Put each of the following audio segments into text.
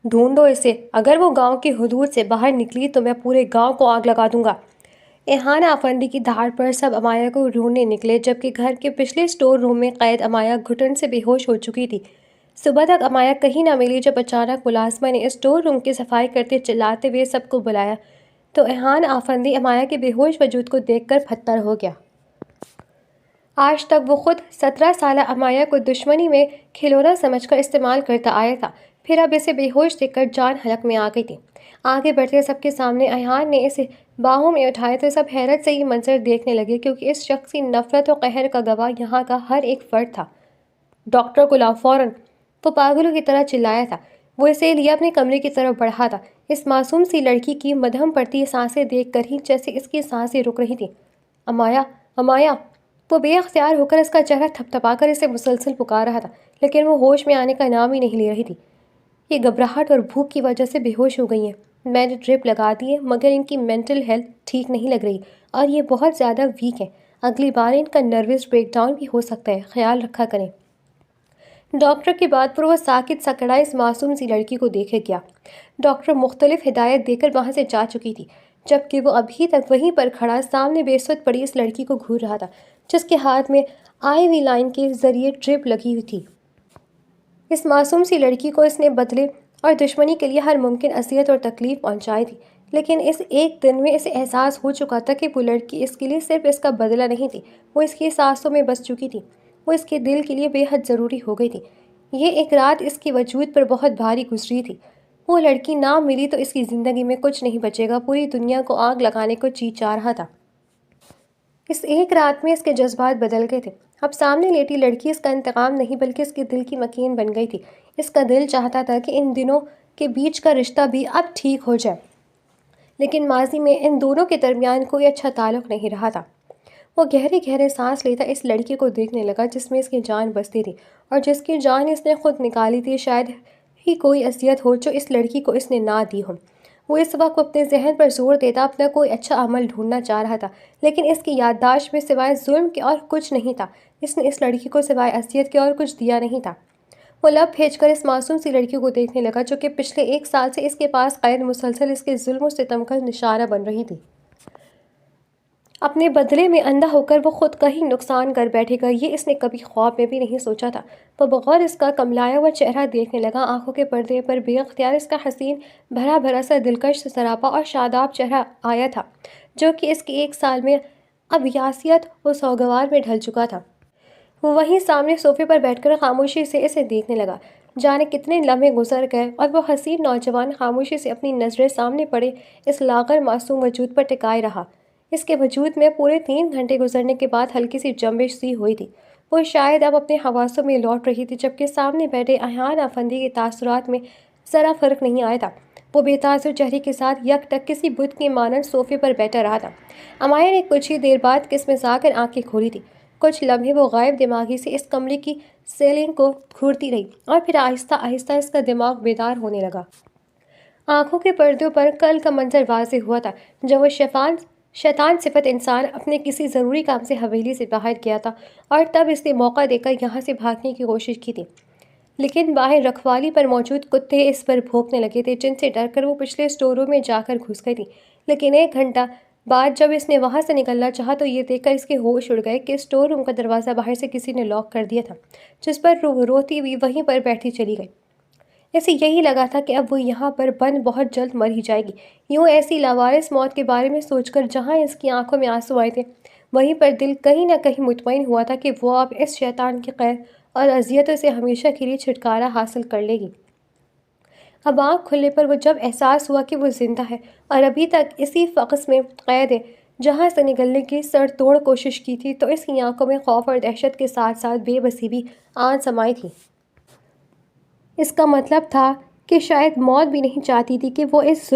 ڈھونڈو اسے، اگر وہ گاؤں کی حدود سے باہر نکلی تو میں پورے گاؤں کو آگ لگا دوں گا۔ ایہان آفندی کی دھاڑ پر سب امایا کو ڈھونڈنے نکلے، جبکہ گھر کے پچھلے اسٹور روم میں قید امایا گھٹن سے بے ہوش ہو چکی تھی۔ صبح تک امایا کہیں نہ ملی۔ جب اچانک ملازمہ نے اسٹور روم کی صفائی کرتے چلاتے ہوئے سب کو بلایا تو ایہان آفندی امایا کے بے ہوش وجود کو دیکھ کر پھتر ہو گیا۔ آج تک وہ خود 17 سالہ امایا کو دشمنی میں کھلونا سمجھ کر استعمال کرتا آیا تھا، پھر اب اسے بے ہوش دیکھ کر جان حلق میں آ گئی تھی۔ آگے بڑھتے سب کے سامنے ایہان نے اسے باہوں میں اٹھایا تو سب حیرت سے یہ منظر دیکھنے لگے، کیونکہ اس شخص کی نفرت و قہر کا گواہ یہاں کا ہر ایک فرد تھا۔ ڈاکٹر کو لاؤ فوراً! وہ پاگلوں کی طرح چلایا تھا۔ وہ اسے لیے اپنے کمرے کی طرف بڑھا تھا، اس معصوم سی لڑکی کی مدھم پڑتی سانسیں دیکھ کر ہی جیسے اس کی سانسیں رک رہی تھیں۔ امایا، امایا! وہ بے اختیار ہو کر اس کا چہرہ تھپ تھپا کر اسے مسلسل پکار رہا تھا، لیکن وہ ہوش میں آنے کا نام ہی نہیں لے رہی تھی۔ یہ گھبراہٹ اور بھوک کی وجہ سے بے ہوش ہو گئی ہیں۔ میں نے ڈرپ لگا دی ہے، مگر ان کی مینٹل ہیلتھ ٹھیک نہیں لگ رہی اور یہ بہت زیادہ ویک ہیں۔ اگلی بار ان کا نروس بریک ڈاؤن بھی ہو سکتا ہے، خیال رکھا کریں۔ ڈاکٹر کی بات پر وہ ساکت سا کھڑا اس معصوم سی لڑکی کو دیکھے گیا۔ ڈاکٹر مختلف ہدایت دے کر وہاں سے جا چکی تھی، جبکہ وہ ابھی تک وہیں پر کھڑا سامنے بے سود پڑی اس لڑکی کو گھور رہا تھا، جس کے ہاتھ میں آئی وی لائن کے ذریعے ڈرپ لگی ہوئی تھی۔ اس معصوم سی لڑکی کو اس نے بدلے اور دشمنی کے لیے ہر ممکن اذیت اور تکلیف پہنچائی تھی، لیکن اس ایک دن میں اسے احساس ہو چکا تھا کہ وہ لڑکی اس کے لیے صرف اس کا بدلہ نہیں تھی، وہ اس کی سانسوں میں بس چکی تھی، وہ اس کے دل کے لیے بے حد ضروری ہو گئی تھی۔ یہ ایک رات اس کے وجود پر بہت بھاری گزری تھی۔ وہ لڑکی نہ ملی تو اس کی زندگی میں کچھ نہیں بچے گا، پوری دنیا کو آگ لگانے کو جی چاہ رہا تھا۔ اس ایک رات میں اس کے جذبات بدل گئے تھے۔ اب سامنے لیٹی لڑکی اس کا انتقام نہیں بلکہ اس کے دل کی مکین بن گئی تھی۔ اس کا دل چاہتا تھا کہ ان دونوں کے بیچ کا رشتہ بھی اب ٹھیک ہو جائے، لیکن ماضی میں ان دونوں کے درمیان کوئی اچھا تعلق نہیں رہا تھا۔ وہ گہرے گہرے سانس لیتا اس لڑکی کو دیکھنے لگا جس میں اس کی جان بستی تھی اور جس کی جان اس نے خود نکالی تھی۔ شاید ہی کوئی اذیت ہو جو اس لڑکی کو اس نے نہ دی ہو۔ وہ اس وقت اپنے ذہن پر زور دیتا اپنا کوئی اچھا عمل ڈھونڈنا چاہ رہا تھا، لیکن اس کی یادداشت میں سوائے ظلم کے اور کچھ نہیں تھا۔ اس نے اس لڑکی کو سوائے اذیت کے اور کچھ دیا نہیں تھا۔ وہ لب پھینچ کر اس معصوم سی لڑکی کو دیکھنے لگا جو کہ پچھلے 1 سال سے اس کے پاس قید مسلسل اس کے ظلم و ستم کا نشانہ بن رہی تھی۔ اپنے بدلے میں اندھا ہو کر وہ خود کا ہی نقصان کر بیٹھے گا، یہ اس نے کبھی خواب میں بھی نہیں سوچا تھا۔ وہ بغور اس کا کملایا ہوا چہرہ دیکھنے لگا۔ آنکھوں کے پردے پر بے اختیار اس کا حسین بھرا بھرا سا دلکش سراپا اور شاداب چہرہ آیا تھا، جو کہ اس کے 1 سال میں اب یاسیت و سوگوار میں ڈھل چکا تھا۔ وہ وہیں سامنے صوفے پر بیٹھ کر خاموشی سے اسے دیکھنے لگا۔ جانے کتنے لمحے گزر گئے اور وہ حسین نوجوان خاموشی سے اپنی نظریں سامنے پڑے اس لاغر معصوم وجود پر ٹکائے رہا۔ اس کے وجود میں پورے 3 گھنٹے گزرنے کے بعد ہلکی سی جنبش سی ہوئی تھی۔ وہ شاید اب اپنے حواسوں میں لوٹ رہی تھی، جبکہ سامنے بیٹھے ایہان آفندی کے تاثرات میں ذرا فرق نہیں آیا تھا۔ وہ بے تاثر چہرے کے ساتھ یک ٹک کسی بت کی مانند صوفے پر بیٹھا رہا تھا۔ امایا نے کچھ ہی دیر بعد کسمسا کر آنکھیں کھولی تھی۔ کچھ لمحے وہ غائب دماغی سے اس کمرے کی سیلنگ کو گھورتی رہی اور پھر آہستہ آہستہ اس کا دماغ بیدار ہونے لگا۔ آنکھوں کے پردوں پر کل کا منظر واضح ہوا تھا جب وہ شیطان صفت انسان اپنے کسی ضروری کام سے حویلی سے باہر گیا تھا اور تب اس نے موقع دے کر یہاں سے بھاگنے کی کوشش کی تھی، لیکن باہر رکھوالی پر موجود کتے اس پر بھونکنے لگے تھے، جن سے ڈر کر وہ پچھلے اسٹور روم میں جا کر گھس گئی تھی۔ لیکن 1 گھنٹہ بعد جب اس نے وہاں سے نکلنا چاہا تو یہ دیکھ کر اس کے ہوش اڑ گئے کہ اسٹور روم کا دروازہ باہر سے کسی نے لاک کر دیا تھا، جس پر وہ روتی ہوئی وہیں پر بیٹھی چلی گئی۔ اسے یہی لگا تھا کہ اب وہ یہاں پر بند بہت جلد مر ہی جائے گی۔ یوں ایسی لاوارث موت کے بارے میں سوچ کر جہاں اس کی آنکھوں میں آنسو آئے تھے، وہیں پر دل کہیں نہ کہیں مطمئن ہوا تھا کہ وہ اب اس شیطان کی قید اور اذیتوں سے ہمیشہ کے لیے چھٹکارا حاصل کر لے گی۔ اب آنکھ کھلنے پر وہ جب احساس ہوا کہ وہ زندہ ہے اور ابھی تک اسی فقس میں قید ہے جہاں سے نکلنے کی سر توڑ کوشش کی تھی، تو اس کی آنکھوں میں خوف اور دہشت کے ساتھ ساتھ بے بسی بھی آن سمائی تھی۔ اس کا مطلب تھا کہ شاید موت بھی نہیں چاہتی تھی کہ وہ اس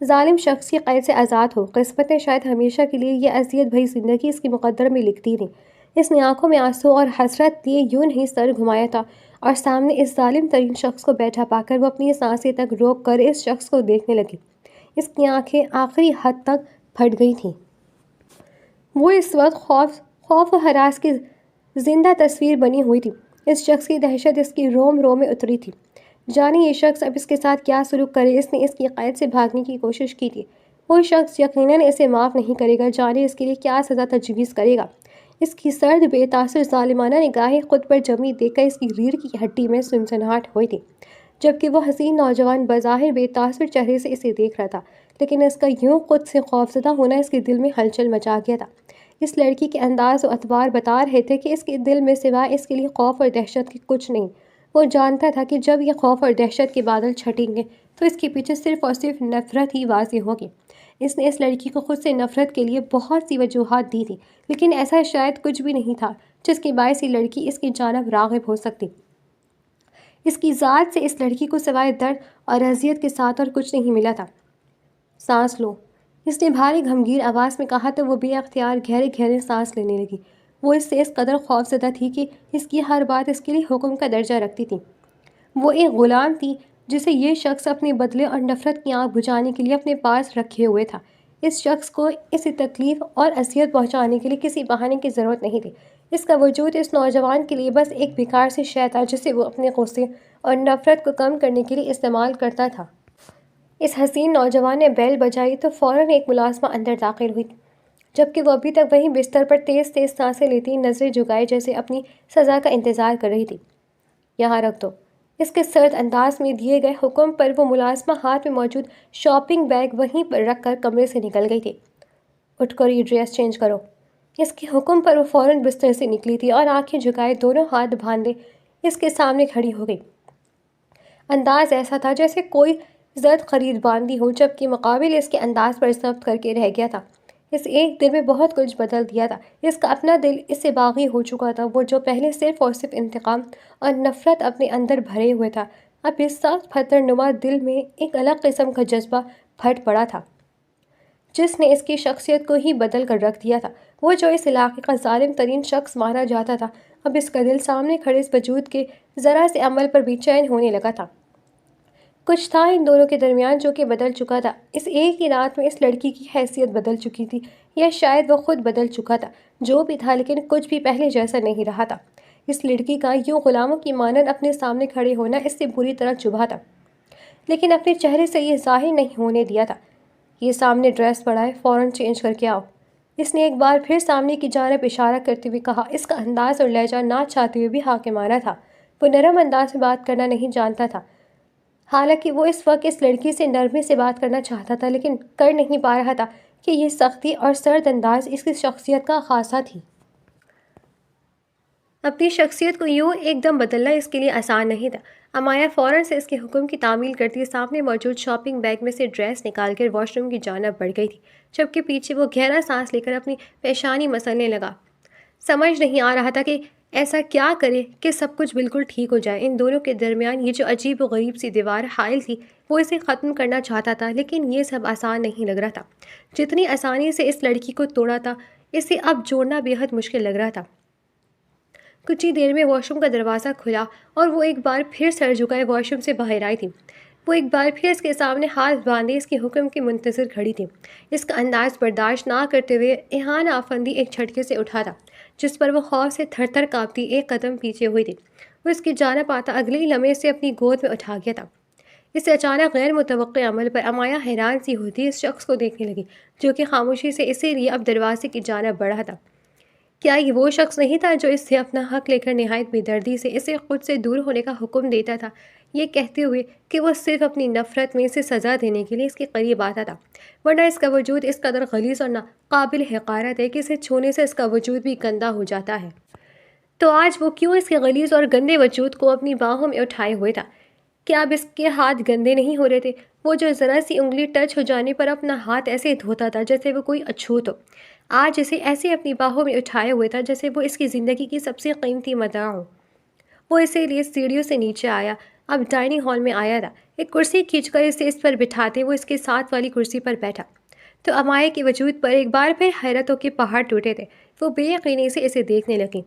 ظالم شخص کی قید سے آزاد ہو۔ قسمت نے شاید ہمیشہ کے لیے یہ اذیت بھری زندگی اس کے مقدر میں لکھ دی تھی۔ اس نے آنکھوں میں آنسو اور حسرت لیے یوں نہیں سر گھمایا تھا اور سامنے اس ظالم ترین شخص کو بیٹھا پا کر وہ اپنی سانسیں تک روک کر اس شخص کو دیکھنے لگی۔ اس کی آنکھیں آخری حد تک پھٹ گئی تھیں۔ وہ اس وقت خوف و ہراس کی زندہ تصویر بنی ہوئی تھی۔ اس شخص کی دہشت اس کی روم روم میں اتری تھی۔ جانے یہ شخص اب اس کے ساتھ کیا سلوک کرے۔ اس نے اس کی قید سے بھاگنے کی کوشش کی تھی۔ وہ شخص یقیناً اسے معاف نہیں کرے گا۔ جانے اس کے لیے کیا سزا تجویز کرے گا۔ اس کی سرد بے تاثر ظالمانہ نگاہیں خود پر جمی دیکھ کر اس کی ریڑھ کی ہڈی میں سنسناہٹ ہوئی تھی، جبکہ وہ حسین نوجوان بظاہر بے تاثر چہرے سے اسے دیکھ رہا تھا، لیکن اس کا یوں خود سے خوفزدہ ہونا اس کے دل میں ہلچل مچا گیا تھا۔ اس لڑکی کے انداز و اطوار بتا رہے تھے کہ اس کے دل میں سوائے اس کے لیے خوف اور دہشت کے کچھ نہیں۔ وہ جانتا تھا کہ جب یہ خوف اور دہشت کے بادل چھٹیں گے تو اس کے پیچھے صرف اور صرف نفرت ہی واضح ہوگی۔ اس نے اس لڑکی کو خود سے نفرت کے لیے بہت سی وجوہات دی تھی، لیکن ایسا شاید کچھ بھی نہیں تھا جس کے باعث یہ لڑکی اس کی جانب راغب ہو سکتی۔ اس کی ذات سے اس لڑکی کو سوائے درد اور اذیت کے ساتھ اور کچھ نہیں ملا تھا۔ سانس لو، اس نے بھاری گھمگیر آواز میں کہا تو وہ بے اختیار گہرے گہرے سانس لینے لگی۔ وہ اس سے اس قدر خوفزدہ تھی کہ اس کی ہر بات اس کے لیے حکم کا درجہ رکھتی تھی۔ وہ ایک غلام تھی جسے یہ شخص اپنے بدلے اور نفرت کی آگ بجھانے کے لیے اپنے پاس رکھے ہوئے تھا۔ اس شخص کو اسے تکلیف اور اذیت پہنچانے کے لیے کسی بہانے کی ضرورت نہیں تھی۔ اس کا وجود اس نوجوان کے لیے بس ایک بیکار سی شے تھا جسے وہ اپنے غصے اور نفرت کو کم کرنے کے لیے استعمال کرتا تھا۔ اس حسین نوجوان نے بیل بجائی تو فوراً ایک ملازمہ اندر داخل ہوئی، جبکہ وہ ابھی تک وہیں بستر پر تیز تیز سانسیں لیتی نظریں جھکائے جیسے اپنی سزا کا انتظار کر رہی تھی۔ یہاں رکھ دو، اس کے سرد انداز میں دیے گئے حکم پر وہ ملازمہ ہاتھ میں موجود شاپنگ بیگ وہیں پر رکھ کر کمرے سے نکل گئی تھی۔ اٹھ کر یہ ڈریس چینج کرو۔ اس کے حکم پر وہ فوراً بستر سے نکلی تھی اور آنکھیں جھکائے دونوں ہاتھ باندھے اس کے سامنے کھڑی ہو گئی۔ انداز ایسا تھا جیسے کوئی زرد خرید باندھی ہو، جبکہ مقابل اس کے انداز پر ضبط کر کے رہ گیا تھا۔ اس ایک دن میں بہت کچھ بدل دیا تھا۔ اس کا اپنا دل اس سے باغی ہو چکا تھا۔ وہ جو پہلے صرف اور صرف انتقام اور نفرت اپنے اندر بھرے ہوئے تھا، اب اس سخت پتھر نما دل میں ایک الگ قسم کا جذبہ پھٹ پڑا تھا جس نے اس کی شخصیت کو ہی بدل کر رکھ دیا تھا۔ وہ جو اس علاقے کا ظالم ترین شخص مانا جاتا تھا، اب اس کا دل سامنے کھڑے اس وجود کے ذرا سے عمل پر بے چین ہونے لگا تھا۔ کچھ تھا ان دونوں کے درمیان جو کہ بدل چکا تھا۔ اس ایک ہی رات میں اس لڑکی کی حیثیت بدل چکی تھی، یا شاید وہ خود بدل چکا تھا۔ جو بھی تھا، لیکن کچھ بھی پہلے جیسا نہیں رہا تھا۔ اس لڑکی کا یوں غلاموں کی مانند اپنے سامنے کھڑے ہونا اس سے بری طرح چبھا تھا، لیکن اپنے چہرے سے یہ ظاہر نہیں ہونے دیا تھا۔ یہ سامنے ڈریس پڑا ہے، فوراً چینج کر کے آؤ۔ اس نے ایک بار پھر سامنے کی جانب اشارہ کرتے ہوئے کہا۔ اس کا انداز اور لہجہ نہ چاہتے ہوئے بھی حاکمانہ تھا۔ وہ نرم انداز میں بات کرنا نہیں جانتا تھا، حالانکہ وہ اس وقت اس لڑکی سے نرمی سے بات کرنا چاہتا تھا، لیکن کر نہیں پا رہا تھا کہ یہ سختی اور سرد انداز اس کی شخصیت کا خاصہ تھی۔ اپنی شخصیت کو یوں ایک دم بدلنا اس کے لیے آسان نہیں تھا۔ امایا فوراً سے اس کے حکم کی تعمیل کرتی سامنے موجود شاپنگ بیگ میں سے ڈریس نکال کر واش روم کی جانب بڑھ گئی تھی، جبکہ پیچھے وہ گہرا سانس لے کر اپنی پیشانی مسلنے لگا۔ سمجھ نہیں آ رہا تھا کہ ایسا کیا کرے کہ سب کچھ بالکل ٹھیک ہو جائے۔ ان دونوں کے درمیان یہ جو عجیب و غریب سی دیوار حائل تھی، وہ اسے ختم کرنا چاہتا تھا، لیکن یہ سب آسان نہیں لگ رہا تھا۔ جتنی آسانی سے اس لڑکی کو توڑا تھا، اسے اب جوڑنا بے حد مشکل لگ رہا تھا۔ کچھ ہی دیر میں واش روم کا دروازہ کھلا اور وہ ایک بار پھر سر جھکائے واش روم سے باہر آئی تھی۔ وہ ایک بار پھر اس کے سامنے ہاتھ باندھے اس کے حکم کے منتظر کھڑی تھی۔ اس کا انداز برداشت نہ کرتے ہوئے ایہان آفندی ایک جھٹکے سے اٹھا تھا، جس پر وہ خوف سے تھر تھر کانپتی ایک قدم پیچھے ہوئی تھی۔ وہ اس کی جانب آتا اگلے ہی لمحے سے اپنی گود میں اٹھا گیا تھا۔ اس اچانک غیر متوقع عمل پر امایا حیران سی ہوتی اس شخص کو دیکھنے لگی، جو کہ خاموشی سے اسی لیے اب دروازے کی جانب بڑھا تھا۔ کیا یہ وہ شخص نہیں تھا جو اس سے اپنا حق لے کر نہایت بے دردی سے اسے خود سے دور ہونے کا حکم دیتا تھا، یہ کہتے ہوئے کہ وہ صرف اپنی نفرت میں اسے سزا دینے کے لیے اس کے قریب آتا تھا، ورنہ اس کا وجود اس قدر غلیظ اور ناقابل حقارت ہے کہ اسے چھونے سے اس کا وجود بھی گندا ہو جاتا ہے۔ تو آج وہ کیوں اس کے غلیظ اور گندے وجود کو اپنی باہوں میں اٹھائے ہوئے تھا؟ کیا اب اس کے ہاتھ گندے نہیں ہو رہے تھے؟ وہ جو ذرا سی انگلی ٹچ ہو جانے پر اپنا ہاتھ ایسے دھوتا تھا جیسے وہ کوئی اچھوت ہو، آج اسے ایسے اپنی باہوں میں اٹھائے ہوئے تھا جیسے وہ اس کی زندگی کی سب سے قیمتی متاع ہو۔ وہ اسی لیے سیڑھیوں سے نیچے آیا، اب ڈائننگ ہال میں آیا تھا۔ ایک کرسی کھینچ کر اسے اس پر بٹھاتے وہ اس کے ساتھ والی کرسی پر بیٹھا تو امایا کے وجود پر ایک بار پھر حیرتوں کے پہاڑ ٹوٹے تھے۔ وہ بے یقینی سے اسے دیکھنے لگیں۔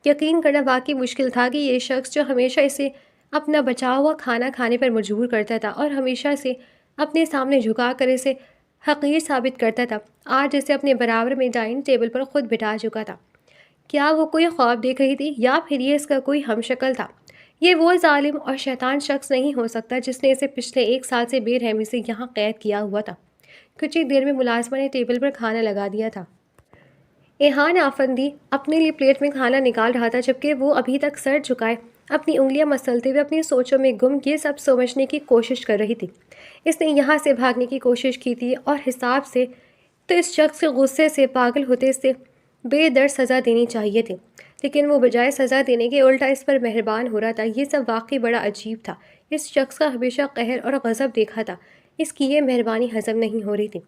یقین کرنا واقعی مشکل تھا کہ یہ شخص جو ہمیشہ اسے اپنا بچا ہوا کھانا کھانے پر مجبور کرتا تھا اور ہمیشہ سے اپنے سامنے جھکا کر اسے حقیر ثابت کرتا تھا، آج اسے اپنے برابر میں ڈائننگ ٹیبل پر خود بٹھا چکا تھا۔ کیا وہ کوئی خواب دیکھ رہی تھی، یا پھر یہ اس کا کوئی ہم شکل تھا؟ یہ وہ ظالم اور شیطان شخص نہیں ہو سکتا جس نے اسے پچھلے 1 سال سے بے رحمی سے یہاں قید کیا ہوا تھا۔ کچھ ہی دیر میں ملازمہ نے ٹیبل پر کھانا لگا دیا تھا۔ ایہان آفندی اپنے لیے پلیٹ میں کھانا نکال رہا تھا، جبکہ وہ ابھی تک سر جھکائے اپنی انگلیاں مسلتے ہوئے اپنی سوچوں میں گم یہ سب سمجھنے کی کوشش کر رہی تھی۔ اس نے یہاں سے بھاگنے کی کوشش کی تھی اور حساب سے تو اس شخص کے غصے سے پاگل ہوتے سے بے در سزا دینی چاہیے تھی، لیکن وہ بجائے سزا دینے کے الٹا اس پر مہربان ہو رہا تھا۔ یہ سب واقعی بڑا عجیب تھا۔ اس شخص کا ہمیشہ قہر اور غضب دیکھا تھا، اس کی یہ مہربانی ہضم نہیں ہو رہی تھی۔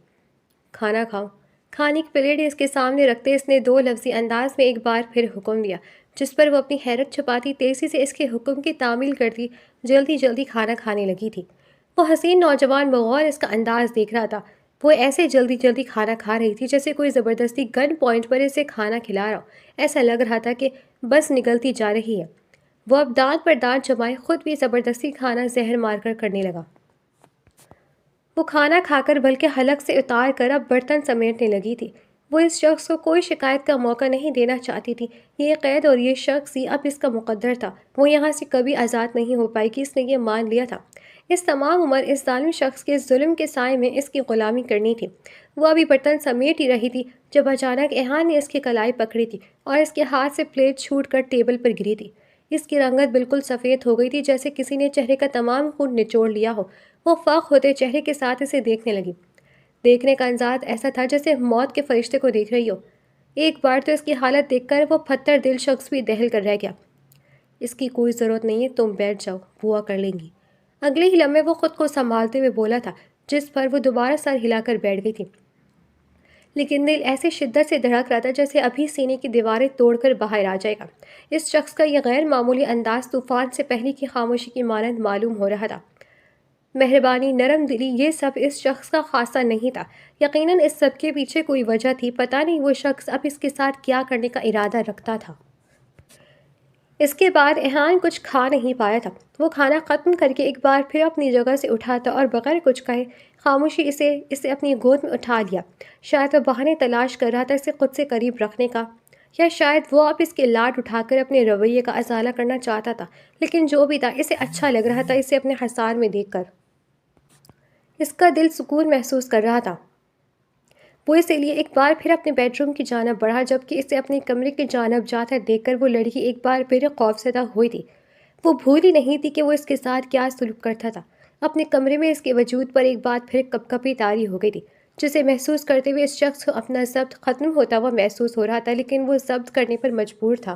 کھانا کھاؤ۔ کھانے کی پلیٹ اس کے سامنے رکھتے اس نے 2 لفظی انداز میں ایک بار پھر حکم دیا، جس پر وہ اپنی حیرت چھپاتی تیزی سے اس کے حکم کی تعمیل کرتی جلدی جلدی کھانا کھانے لگی تھی۔ وہ حسین نوجوان بغور اس کا انداز دیکھ رہا تھا۔ وہ ایسے جلدی جلدی کھانا کھا رہی تھی جیسے کوئی زبردستی گن پوائنٹ پر اسے کھانا کھلا رہا ہو۔ ایسا لگ رہا تھا کہ بس نگلتی جا رہی ہے۔ وہ اب دانت پر دانت جمائے خود بھی زبردستی کھانا زہر مار کر کرنے لگا۔ وہ کھانا کھا کر بلکہ حلق سے اتار کر اب برتن سمیٹنے لگی تھی۔ وہ اس شخص کو کوئی شکایت کا موقع نہیں دینا چاہتی تھی۔ یہ قید اور یہ شخص ہی اب اس کا مقدر تھا۔ وہ یہاں سے کبھی آزاد نہیں ہو پائے گی، اس نے یہ مان لیا تھا۔ اس تمام عمر اس ظالم شخص کے ظلم کے سائے میں اس کی غلامی کرنی تھی۔ وہ ابھی برتن سمیٹ ہی رہی تھی جب اچانک ایہان نے اس کی کلائی پکڑی تھی اور اس کے ہاتھ سے پلیٹ چھوٹ کر ٹیبل پر گری تھی۔ اس کی رنگت بالکل سفید ہو گئی تھی، جیسے کسی نے چہرے کا تمام خون نچوڑ لیا ہو۔ وہ فاق ہوتے چہرے کے ساتھ اسے دیکھنے لگی۔ دیکھنے کا انداز ایسا تھا جیسے موت کے فرشتے کو دیکھ رہی ہو۔ ایک بار تو اس کی حالت دیکھ کر وہ پتھر دل شخص بھی دہل کر رہ گیا۔ اس کی کوئی ضرورت نہیں ہے، تم بیٹھ جاؤ، بوا کر لیں گی۔ اگلے ہی لمحے وہ خود کو سنبھالتے ہوئے بولا تھا، جس پر وہ دوبارہ سر ہلا کر بیٹھ گئی تھی، لیکن دل ایسے شدت سے دھڑک رہا تھا جیسے ابھی سینے کی دیواریں توڑ کر باہر آ جائے گا۔ اس شخص کا یہ غیر معمولی انداز طوفان سے پہلے کی خاموشی کی مانند معلوم ہو رہا تھا۔ مہربانی، نرم دلی، یہ سب اس شخص کا خاصہ نہیں تھا۔ یقیناً اس سب کے پیچھے کوئی وجہ تھی۔ پتہ نہیں وہ شخص اب اس کے ساتھ کیا کرنے کا ارادہ رکھتا تھا۔ اس کے بعد ایہان کچھ کھا نہیں پایا تھا۔ وہ کھانا ختم کر کے ایک بار پھر اپنی جگہ سے اٹھا تھا اور بغیر کچھ کہے خاموشی اسے اپنی گود میں اٹھا لیا۔ شاید وہ بہانے تلاش کر رہا تھا اسے خود سے قریب رکھنے کا، یا شاید وہ اب اس کے لاڈ اٹھا کر اپنے رویے کا ازالہ کرنا چاہتا تھا۔ لیکن جو بھی تھا، اسے اچھا لگ رہا تھا اسے اپنے حصار میں دیکھ کر۔ اس کا دل سکون محسوس کر رہا تھا۔ وہ اسی لیے ایک بار پھر اپنے بیڈ روم کی جانب بڑھا، جبکہ اسے اپنے کمرے کی جانب جاتا دیکھ کر وہ لڑکی ایک بار پھر خوفزدہ ہوئی تھی۔ وہ بھول ہی نہیں تھی کہ وہ اس کے ساتھ کیا سلوک کرتا تھا۔ اپنے کمرے میں اس کے وجود پر ایک بار پھر کپ کپی طاری ہو گئی تھی، جسے محسوس کرتے ہوئے اس شخص کو اپنا ضبط ختم ہوتا ہوا محسوس ہو رہا تھا، لیکن وہ ضبط کرنے پر مجبور تھا۔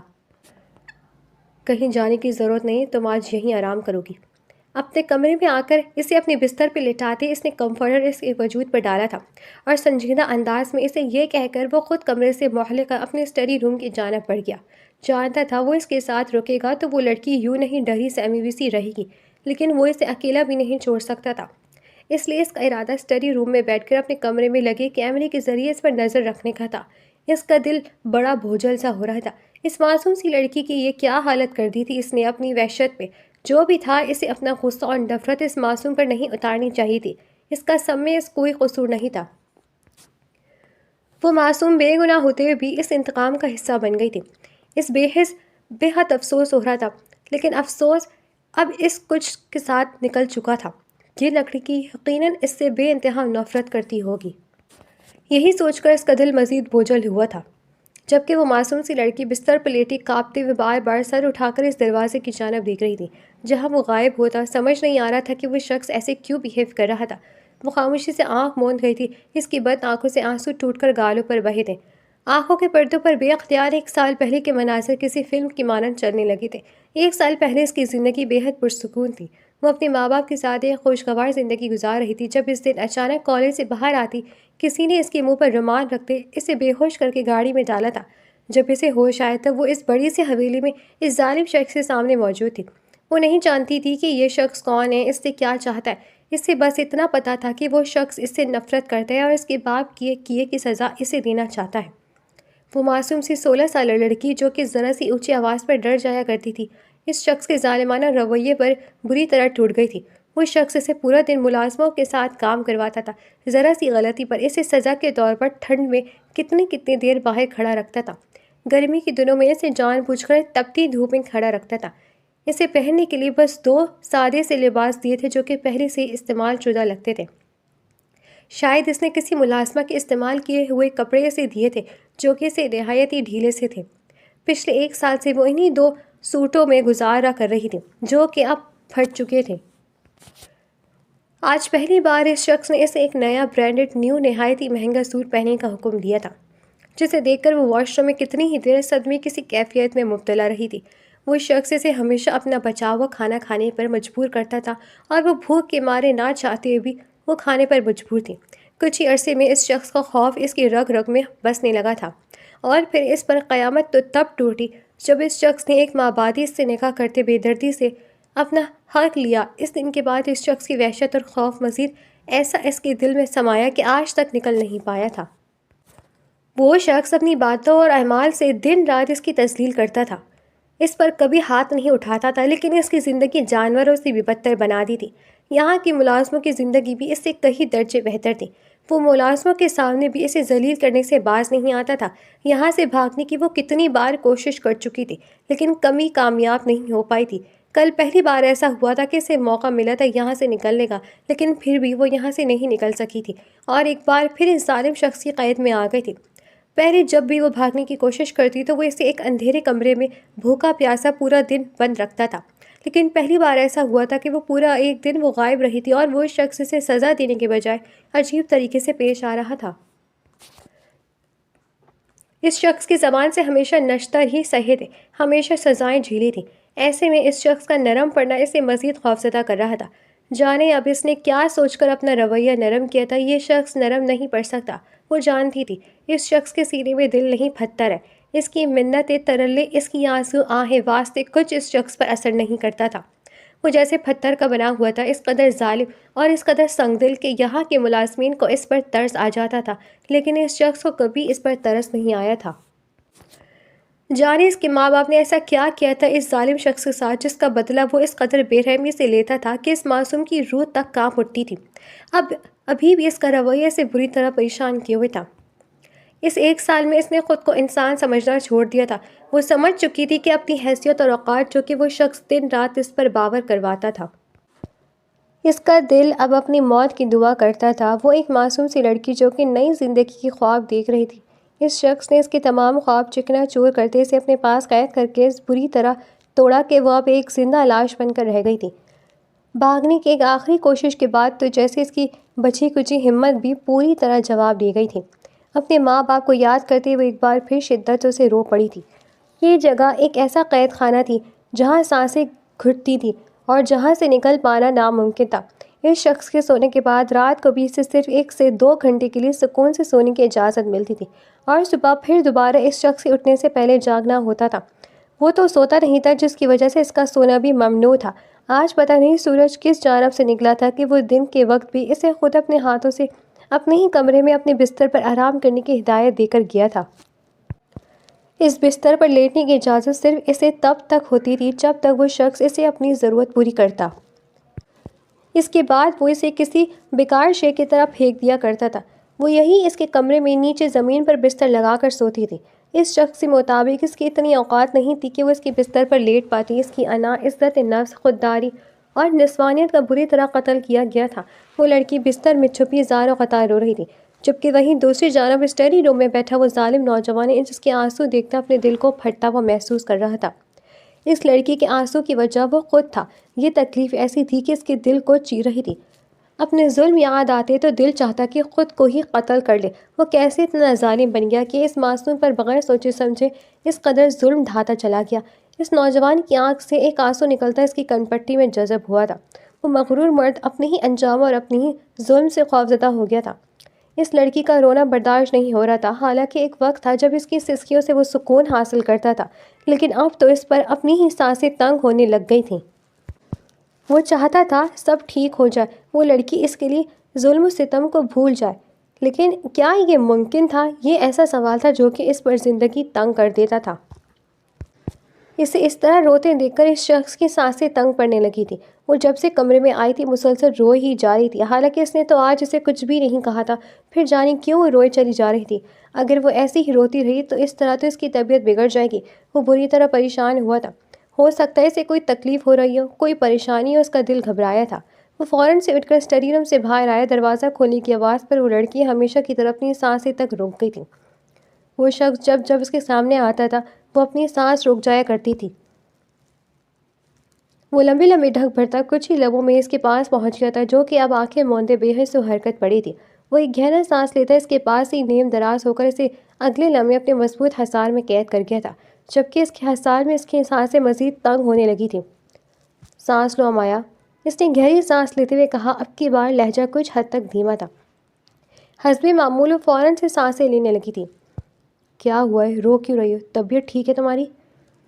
کہیں جانے کی ضرورت نہیں، تم آج یہیں آرام کرو گی۔ اپنے کمرے میں آ کر اسے اپنے بستر پہ لٹاتے اس نے کمفرٹر اس کے وجود پر ڈالا تھا اور سنجیدہ انداز میں اسے یہ کہہ کر وہ خود کمرے سے محلق اپنے اسٹڈی روم کی جانب بڑھ گیا۔ جانتا تھا وہ اس کے ساتھ رکے گا تو وہ لڑکی یوں نہیں ڈری سہمی ہوئی سی رہے گی، لیکن وہ اسے اکیلا بھی نہیں چھوڑ سکتا تھا۔ اس لیے اس کا ارادہ اسٹڈی روم میں بیٹھ کر اپنے کمرے میں لگے کیمرے کے ذریعے اس پر نظر رکھنے کا تھا۔ اس کا دل بڑا بوجھل سا ہو رہا تھا۔ اس معصوم سی لڑکی کی یہ کیا حالت کر دی تھی اس نے اپنی وحشت پہ؟ جو بھی تھا، اسے اپنا غصہ اور نفرت اس معصوم پر نہیں اتارنی چاہیے تھی۔ اس کا سب میں کوئی قصور نہیں تھا۔ وہ معصوم بے گناہ ہوتے ہوئے بھی اس انتقام کا حصہ بن گئی تھی۔ اس بے حد افسوس ہو رہا تھا، لیکن افسوس اب اس کچھ کے ساتھ نکل چکا تھا۔ یہ لڑکی یقیناً اس سے بے انتہا نفرت کرتی ہوگی۔ یہی سوچ کر اس کا دل مزید بوجھل ہوا تھا، جبکہ وہ معصوم سی لڑکی بستر پر لیٹی کانپتے ہوئے بار بار سر اٹھا کر اس دروازے کی جانب دیکھ رہی تھی جہاں وہ غائب ہوتا۔ سمجھ نہیں آ رہا تھا کہ وہ شخص ایسے کیوں بیہیو کر رہا تھا۔ وہ خاموشی سے آنکھ موند گئی تھی۔ اس کی بد آنکھوں سے آنسو ٹوٹ کر گالوں پر بہے تھے۔ آنکھوں کے پردوں پر بے اختیار 1 سال پہلے کے مناظر کسی فلم کی مانند چلنے لگے تھے۔ 1 سال پہلے اس کی زندگی بے حد پرسکون تھی۔ وہ اپنے ماں باپ کے ساتھ ایک خوشگوار زندگی گزار رہی تھی جب اس دن اچانک کالج سے باہر آتی کسی نے اس کے منہ پر رومال رکھتے اسے بے ہوش کر کے گاڑی میں ڈالا تھا۔ جب اسے ہوش آیا تب وہ اس بڑی سی حویلی میں اس ظالم شخص کے سامنے موجود تھی۔ وہ نہیں جانتی تھی کہ یہ شخص کون ہے، اس سے کیا چاہتا ہے۔ اس سے بس اتنا پتا تھا کہ وہ شخص اس سے نفرت کرتا ہے اور اس کے باپ کیے کی سزا اسے دینا چاہتا ہے۔ وہ معصوم سی 16 سالہ لڑکی جو کہ ذرا سی اونچی آواز پر ڈر جایا کرتی تھی، اس شخص کے ظالمانہ رویے پر بری طرح ٹوٹ گئی تھی۔ وہ شخص اسے پورا دن ملازموں کے ساتھ کام کرواتا تھا، ذرا سی غلطی پر اسے سزا کے طور پر ٹھنڈ میں کتنی دیر باہر کھڑا رکھتا تھا، گرمی کے دنوں میں اسے جان بوجھ کر تپتی دھوپ میں کھڑا رکھتا تھا۔ اسے پہننے کے لیے بس 2 سادے سے لباس دیے تھے جو کہ پہلے سے ہی استعمال شدہ لگتے تھے۔ شاید اس نے کسی ملازمہ کے استعمال کیے ہوئے کپڑے سے دیے تھے جو کہ اسے نہایت ہی ڈھیلے سے تھے۔ پچھلے 1 سال سے وہ انہی 2 سوٹوں میں گزارا کر رہی تھی جو کہ اب پھٹ چکے تھے۔ آج پہلی بار اس شخص نے اسے ایک نیا برانڈڈ نیو نہایت ہی مہنگا سوٹ پہننے کا حکم دیا تھا، جسے دیکھ کر وہ واش روم میں کتنی ہی دیر صدمے کسی کیفیت میں مبتلا رہی تھی۔ وہ شخص اسے ہمیشہ اپنا بچا ہوا کھانا کھانے پر مجبور کرتا تھا اور وہ بھوک کے مارے نہ چاہتے ہوئے بھی وہ کھانے پر مجبور تھی۔ کچھ ہی عرصے میں اس شخص کا خوف اس کی رگ رگ میں بسنے لگا تھا، اور پھر اس پر قیامت تو تب ٹوٹی جب اس شخص نے ایک مابعدی سے نکاح کرتے بے دردی سے اپنا حق لیا۔ اس دن کے بعد اس شخص کی وحشت اور خوف مزید ایسا اس کے دل میں سمایا کہ آج تک نکل نہیں پایا تھا۔ وہ شخص اپنی باتوں اور اعمال سے دن رات اس کی تذلیل کرتا تھا، اس پر کبھی ہاتھ نہیں اٹھاتا تھا، لیکن اس کی زندگی جانوروں سے بھی بدتر بنا دی تھی۔ یہاں کی ملازموں کی زندگی بھی اس سے کئی درجے بہتر تھی۔ وہ ملازموں کے سامنے بھی اسے ذلیل کرنے سے باز نہیں آتا تھا۔ یہاں سے بھاگنے کی وہ کتنی بار کوشش کر چکی تھی، لیکن کمی کامیاب نہیں ہو پائی تھی۔ کل پہلی بار ایسا ہوا تھا کہ اسے موقع ملا تھا یہاں سے نکلنے کا، لیکن پھر بھی وہ یہاں سے نہیں نکل سکی تھی اور ایک بار پھر اس ظالم شخص کی قید میں آ گئی تھی۔ پہلے جب بھی وہ بھاگنے کی کوشش کرتی تو وہ اسے ایک اندھیرے کمرے میں بھوکا پیاسا پورا دن بند رکھتا تھا، لیکن پہلی بار ایسا ہوا تھا کہ وہ پورا ایک دن وہ غائب رہی تھی اور وہ شخص اسے سزا دینے کے بجائے عجیب طریقے سے پیش آ رہا تھا۔ اس شخص کی زبان سے ہمیشہ نشتر ہی سہے تھے، ہمیشہ سزائیں جھیلی تھیں۔ ایسے میں اس شخص کا نرم پڑنا اسے مزید خوفزدہ کر رہا تھا۔ جانے اب اس نے کیا سوچ کر اپنا رویہ نرم کیا تھا۔ یہ شخص نرم نہیں پڑ سکتا، وہ جانتی تھی۔ اس شخص کے سینے میں دل نہیں، پتھر ہے۔ اس کی منتیں ترلے، اس کی آنسو آہیں واسطے کچھ اس شخص پر اثر نہیں کرتا تھا۔ وہ جیسے پتھر کا بنا ہوا تھا، اس قدر ظالم اور اس قدر سنگ دل کہ یہاں کے ملازمین کو اس پر ترس آ جاتا تھا، لیکن اس شخص کو کبھی اس پر ترس نہیں آیا تھا۔ جانے اس کے ماں باپ نے ایسا کیا کیا تھا اس ظالم شخص کے ساتھ جس کا بدلہ وہ اس قدر بے رحمی سے لیتا تھا کہ اس معصوم کی روح تک کانپ اٹھتی تھی۔ ابھی بھی اس کا رویہ سے بری طرح پریشان کیے ہوئے تھا۔ اس 1 سال میں اس نے خود کو انسان سمجھنا چھوڑ دیا تھا۔ وہ سمجھ چکی تھی کہ اپنی حیثیت اور اوقات جو کہ وہ شخص دن رات اس پر باور کرواتا تھا، اس کا دل اب اپنی موت کی دعا کرتا تھا۔ وہ ایک معصوم سی لڑکی جو کہ نئی زندگی کی خواب دیکھ رہی تھی، اس شخص نے اس کے تمام خواب چکنا چور کرتے اسے اپنے پاس قید کر کے اس بری طرح توڑا کہ وہ اب ایک زندہ لاش بن کر رہ گئی تھی۔ بھاگنے کی ایک آخری کوشش کے بعد تو جیسے اس کی بچی کچی ہمت بھی پوری طرح جواب دی گئی تھی۔ اپنے ماں باپ کو یاد کرتے ہوئے ایک بار پھر شدت سے رو پڑی تھی۔ یہ جگہ ایک ایسا قید خانہ تھی جہاں سانسیں گھٹتی تھی اور جہاں سے نکل پانا ناممکن تھا۔ اس شخص کے سونے کے بعد رات کو بھی اسے صرف 1 سے 2 گھنٹے کے لیے سکون سے سونے کی اجازت ملتی تھی، اور صبح پھر دوبارہ اس شخص کے اٹھنے سے پہلے جاگنا ہوتا تھا۔ وہ تو سوتا نہیں تھا، جس کی وجہ سے اس کا سونا بھی ممنوع تھا۔ آج پتہ نہیں سورج کس جانب سے نکلا تھا کہ وہ دن کے وقت بھی اسے خود اپنے ہاتھوں سے اپنے ہی کمرے میں اپنے بستر پر آرام کرنے کی ہدایت دے کر گیا تھا۔ اس بستر پر لیٹنے کی اجازت صرف اسے تب تک ہوتی تھی جب تک وہ شخص اسے اپنی ضرورت پوری کرتا۔ اس کے بعد وہ اسے کسی بیکار شے کی طرح پھینک دیا کرتا تھا۔ وہ یہی اس کے کمرے میں نیچے زمین پر بستر لگا کر سوتی تھی۔ اس شخص کے مطابق اس کی اتنی اوقات نہیں تھی کہ وہ اس کے بستر پر لیٹ پاتی۔ اس کی انا، عزت نفس، خودداری اور نسوانیت کا بری طرح قتل کیا گیا تھا۔ وہ لڑکی بستر میں چھپی زار و قطار رو رہی تھی، جبکہ وہیں دوسری جانب اسٹڈی روم میں بیٹھا وہ ظالم نوجوان جس کے آنسو دیکھتا اپنے دل کو پھٹتا ہوا محسوس کر رہا تھا۔ اس لڑکی کے آنسو کی وجہ وہ خود تھا۔ یہ تکلیف ایسی تھی کہ اس کے دل کو چیر رہی تھی۔ اپنے ظلم یاد آتے تو دل چاہتا کہ خود کو ہی قتل کر لے۔ وہ کیسے اتنا ظالم بن گیا کہ اس معصوم پر بغیر سوچے سمجھے اس قدر ظلم ڈھاتا چلا گیا۔ اس نوجوان کی آنکھ سے ایک آنسو نکلتا اس کی کنپٹی میں جذب ہوا تھا۔ وہ مغرور مرد اپنے ہی انجاموں اور اپنی ہی ظلم سے خوفزدہ ہو گیا تھا۔ اس لڑکی کا رونا برداشت نہیں ہو رہا تھا، حالانکہ ایک وقت تھا جب اس کی سسکیوں سے وہ سکون حاصل کرتا تھا، لیکن اب تو اس پر اپنی ہی سانسیں تنگ ہونے لگ گئی تھیں۔ وہ چاہتا تھا سب ٹھیک ہو جائے، وہ لڑکی اس کے لیے ظلم و ستم کو بھول جائے، لیکن کیا یہ ممکن تھا؟ یہ ایسا سوال تھا جو کہ اس پر زندگی تنگ کر دیتا تھا۔ اسے اس طرح روتے دیکھ کر اس شخص کی سانسیں تنگ پڑنے لگی تھی۔ وہ جب سے کمرے میں آئی تھی مسلسل روئے ہی جا رہی تھی، حالانکہ اس نے تو آج اسے کچھ بھی نہیں کہا تھا، پھر جانے کیوں وہ روئے چلی جا رہی تھی۔ اگر وہ ایسی ہی روتی رہی تو اس طرح تو اس کی طبیعت بگڑ جائے گی۔ وہ بری طرح پریشان ہوا تھا۔ ہو سکتا ہے اسے کوئی تکلیف ہو رہی ہو، کوئی پریشانی ہو۔ اس کا دل گھبرایا تھا۔ وہ فوراً سے اٹھ کر اسٹڈی روم سے باہر آیا۔ دروازہ کھولنے کی آواز پر وہ لڑکی ہمیشہ کی طرح اپنی سانسیں تک رک گئی تھی۔ وہ شخص جب جب اس کے سامنے آتا تھا وہ اپنی سانس رک جایا کرتی تھی۔ وہ لمبی لمبی ڈھک بھرتا کچھ ہی لمحوں میں اس کے پاس پہنچ گیا تھا، جو کہ اب آنکھیں موندے بے حس و حرکت پڑی تھی۔ وہ ایک گہرا سانس لیتا اس کے پاس ہی نیم دراز ہو کر اسے اگلے لمحے اپنے مضبوط حصار میں قید کر گیا تھا، جبکہ اس کے حصار میں اس کی سانسیں مزید تنگ ہونے لگی تھیں۔ سانس لو امایا، اس نے گہری سانس لیتے ہوئے کہا۔ اب کی بار لہجہ کچھ حد تک دھیما تھا۔ حسب معمول وہ فوراً سے سانسیں لینے لگی تھی۔ کیا ہوا ہے؟ رو کیوں رہی ہو؟ طبیعت ٹھیک ہے تمہاری؟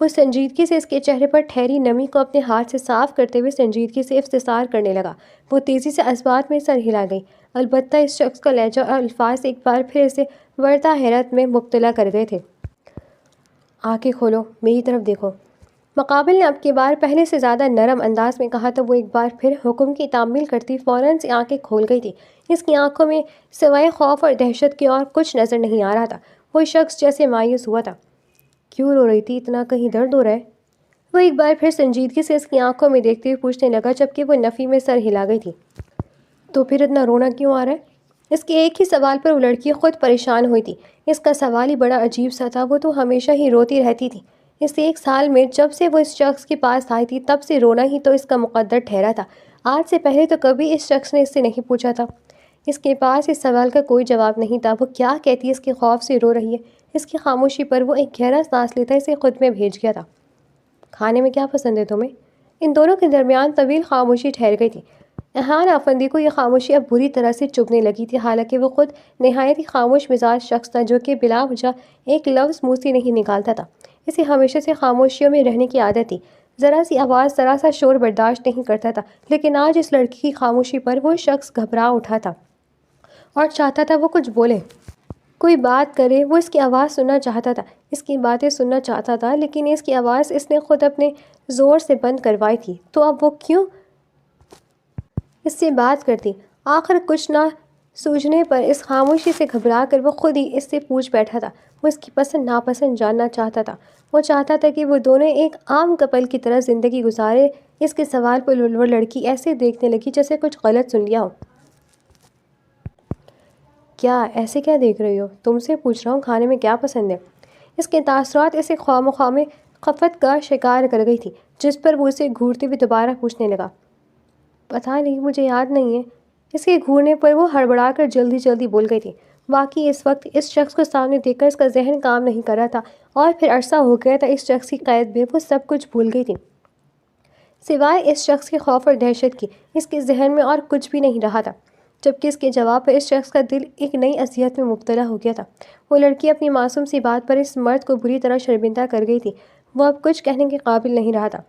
وہ سنجیدگی سے اس کے چہرے پر ٹھہری نمی کو اپنے ہاتھ سے صاف کرتے ہوئے سنجیدگی سے اختصار کرنے لگا۔ وہ تیزی سے اسبات میں سر ہلا گئی، البتہ اس شخص کا لہجہ اور الفاظ ایک بار پھر اسے ورطہ حیرت میں مبتلا کر گئے تھے۔ آنکھیں کھولو، میری طرف دیکھو، مقابل نے اب کی بار پہلے سے زیادہ نرم انداز میں کہا تو وہ ایک بار پھر حکم کی تعمیل کرتی فوراً سے آنکھیں کھول گئی تھی۔ اس کی آنکھوں میں سوائے خوف اور دہشت کے اور کچھ نظر نہیں آ رہا تھا۔ وہ شخص جیسے مایوس ہوا تھا۔ کیوں رو رہی تھی؟ اتنا کہیں درد ہو رہا ہے؟ وہ ایک بار پھر سنجیدگی سے اس کی آنکھوں میں دیکھتے ہوئے پوچھنے لگا، جبکہ وہ نفی میں سر ہلا گئی تھی۔ تو پھر اتنا رونا کیوں آ رہا ہے؟ اس کے ایک ہی سوال پر وہ لڑکی خود پریشان ہوئی تھی۔ اس کا سوال ہی بڑا عجیب سا تھا۔ وہ تو ہمیشہ ہی روتی رہتی تھی۔ اس ایک سال میں جب سے وہ اس شخص کے پاس آئی تھی تب سے رونا ہی تو اس کا مقدر ٹھہرا تھا۔ آج سے پہلے تو کبھی اس شخص نے اس سے نہیں پوچھا تھا۔ اس کے پاس اس سوال کا کوئی جواب نہیں تھا۔ وہ کیا کہتی اس کے خوف سے رو رہی ہے؟ اس کی خاموشی پر وہ ایک گہرا سانس لیتا اسے خود میں بھیج گیا تھا۔ کھانے میں کیا پسند ہے تمہیں؟ ان دونوں کے درمیان طویل خاموشی ٹھہر گئی تھی۔ احان افندی کو یہ خاموشی اب بری طرح سے چبھنے لگی تھی، حالانکہ وہ خود نہایت ہی خاموش مزاج شخص تھا، جو کہ بلا وجہ ایک لفظ منہ سے نہیں نکالتا تھا۔ اسے ہمیشہ سے خاموشیوں میں رہنے کی عادت تھی، ذرا سی آواز، ذرا سا شور برداشت نہیں کرتا تھا، لیکن آج اس لڑکی کی خاموشی پر وہ شخص گھبرا اٹھا تھا اور چاہتا تھا وہ کچھ بولے، کوئی بات کرے۔ وہ اس کی آواز سننا چاہتا تھا، اس کی باتیں سننا چاہتا تھا، لیکن اس کی آواز اس نے خود اپنے زور سے بند کروائی تھی۔ تو اب وہ کیوں اس سے بات کرتی؟ آخر کچھ نہ سوجھنے پر اس خاموشی سے گھبرا کر وہ خود ہی اس سے پوچھ بیٹھا تھا۔ وہ اس کی پسند ناپسند جاننا چاہتا تھا۔ وہ چاہتا تھا کہ وہ دونوں ایک عام کپل کی طرح زندگی گزارے۔ اس کے سوال پر وہ لڑکی ایسے دیکھنے لگی جیسے کچھ غلط سن لیا ہو۔ کیا ایسے کیا دیکھ رہی ہو؟ تم سے پوچھ رہا ہوں کھانے میں کیا پسند ہے؟ اس کے تاثرات اسے خواہ میں خفت کا شکار کر گئی تھی، جس پر وہ اسے گھورتے ہوئے دوبارہ پوچھنے لگا۔ پتہ نہیں، مجھے یاد نہیں ہے۔ اس کے گھورنے پر وہ ہڑبڑا کر جلدی جلدی بول گئی تھی۔ واقعی اس وقت اس شخص کو سامنے دیکھ کر اس کا ذہن کام نہیں کر رہا تھا، اور پھر عرصہ ہو گیا تھا اس شخص کی قید میں۔ وہ سب کچھ بھول گئی تھی سوائے اس شخص کے خوف اور دہشت کی۔ اس کے ذہن میں اور کچھ بھی نہیں رہا تھا، جبکہ اس کے جواب پر اس شخص کا دل ایک نئی اذیت میں مبتلا ہو گیا تھا۔ وہ لڑکی اپنی معصوم سی بات پر اس مرد کو بری طرح شرمندہ کر گئی تھی۔ وہ اب کچھ کہنے کے قابل نہیں رہا تھا۔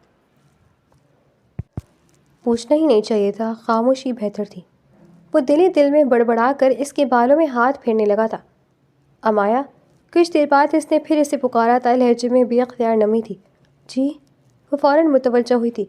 پوچھنا ہی نہیں چاہیے تھا، خاموشی بہتر تھی۔ وہ دل ہی دل میں بڑبڑا کر اس کے بالوں میں ہاتھ پھیرنے لگا تھا۔ امایا؟ کچھ دیر بعد اس نے پھر اسے پکارا تھا، لہجے میں بے اختیار نمی تھی۔ جی؟ وہ فوراً متوجہ ہوئی تھی۔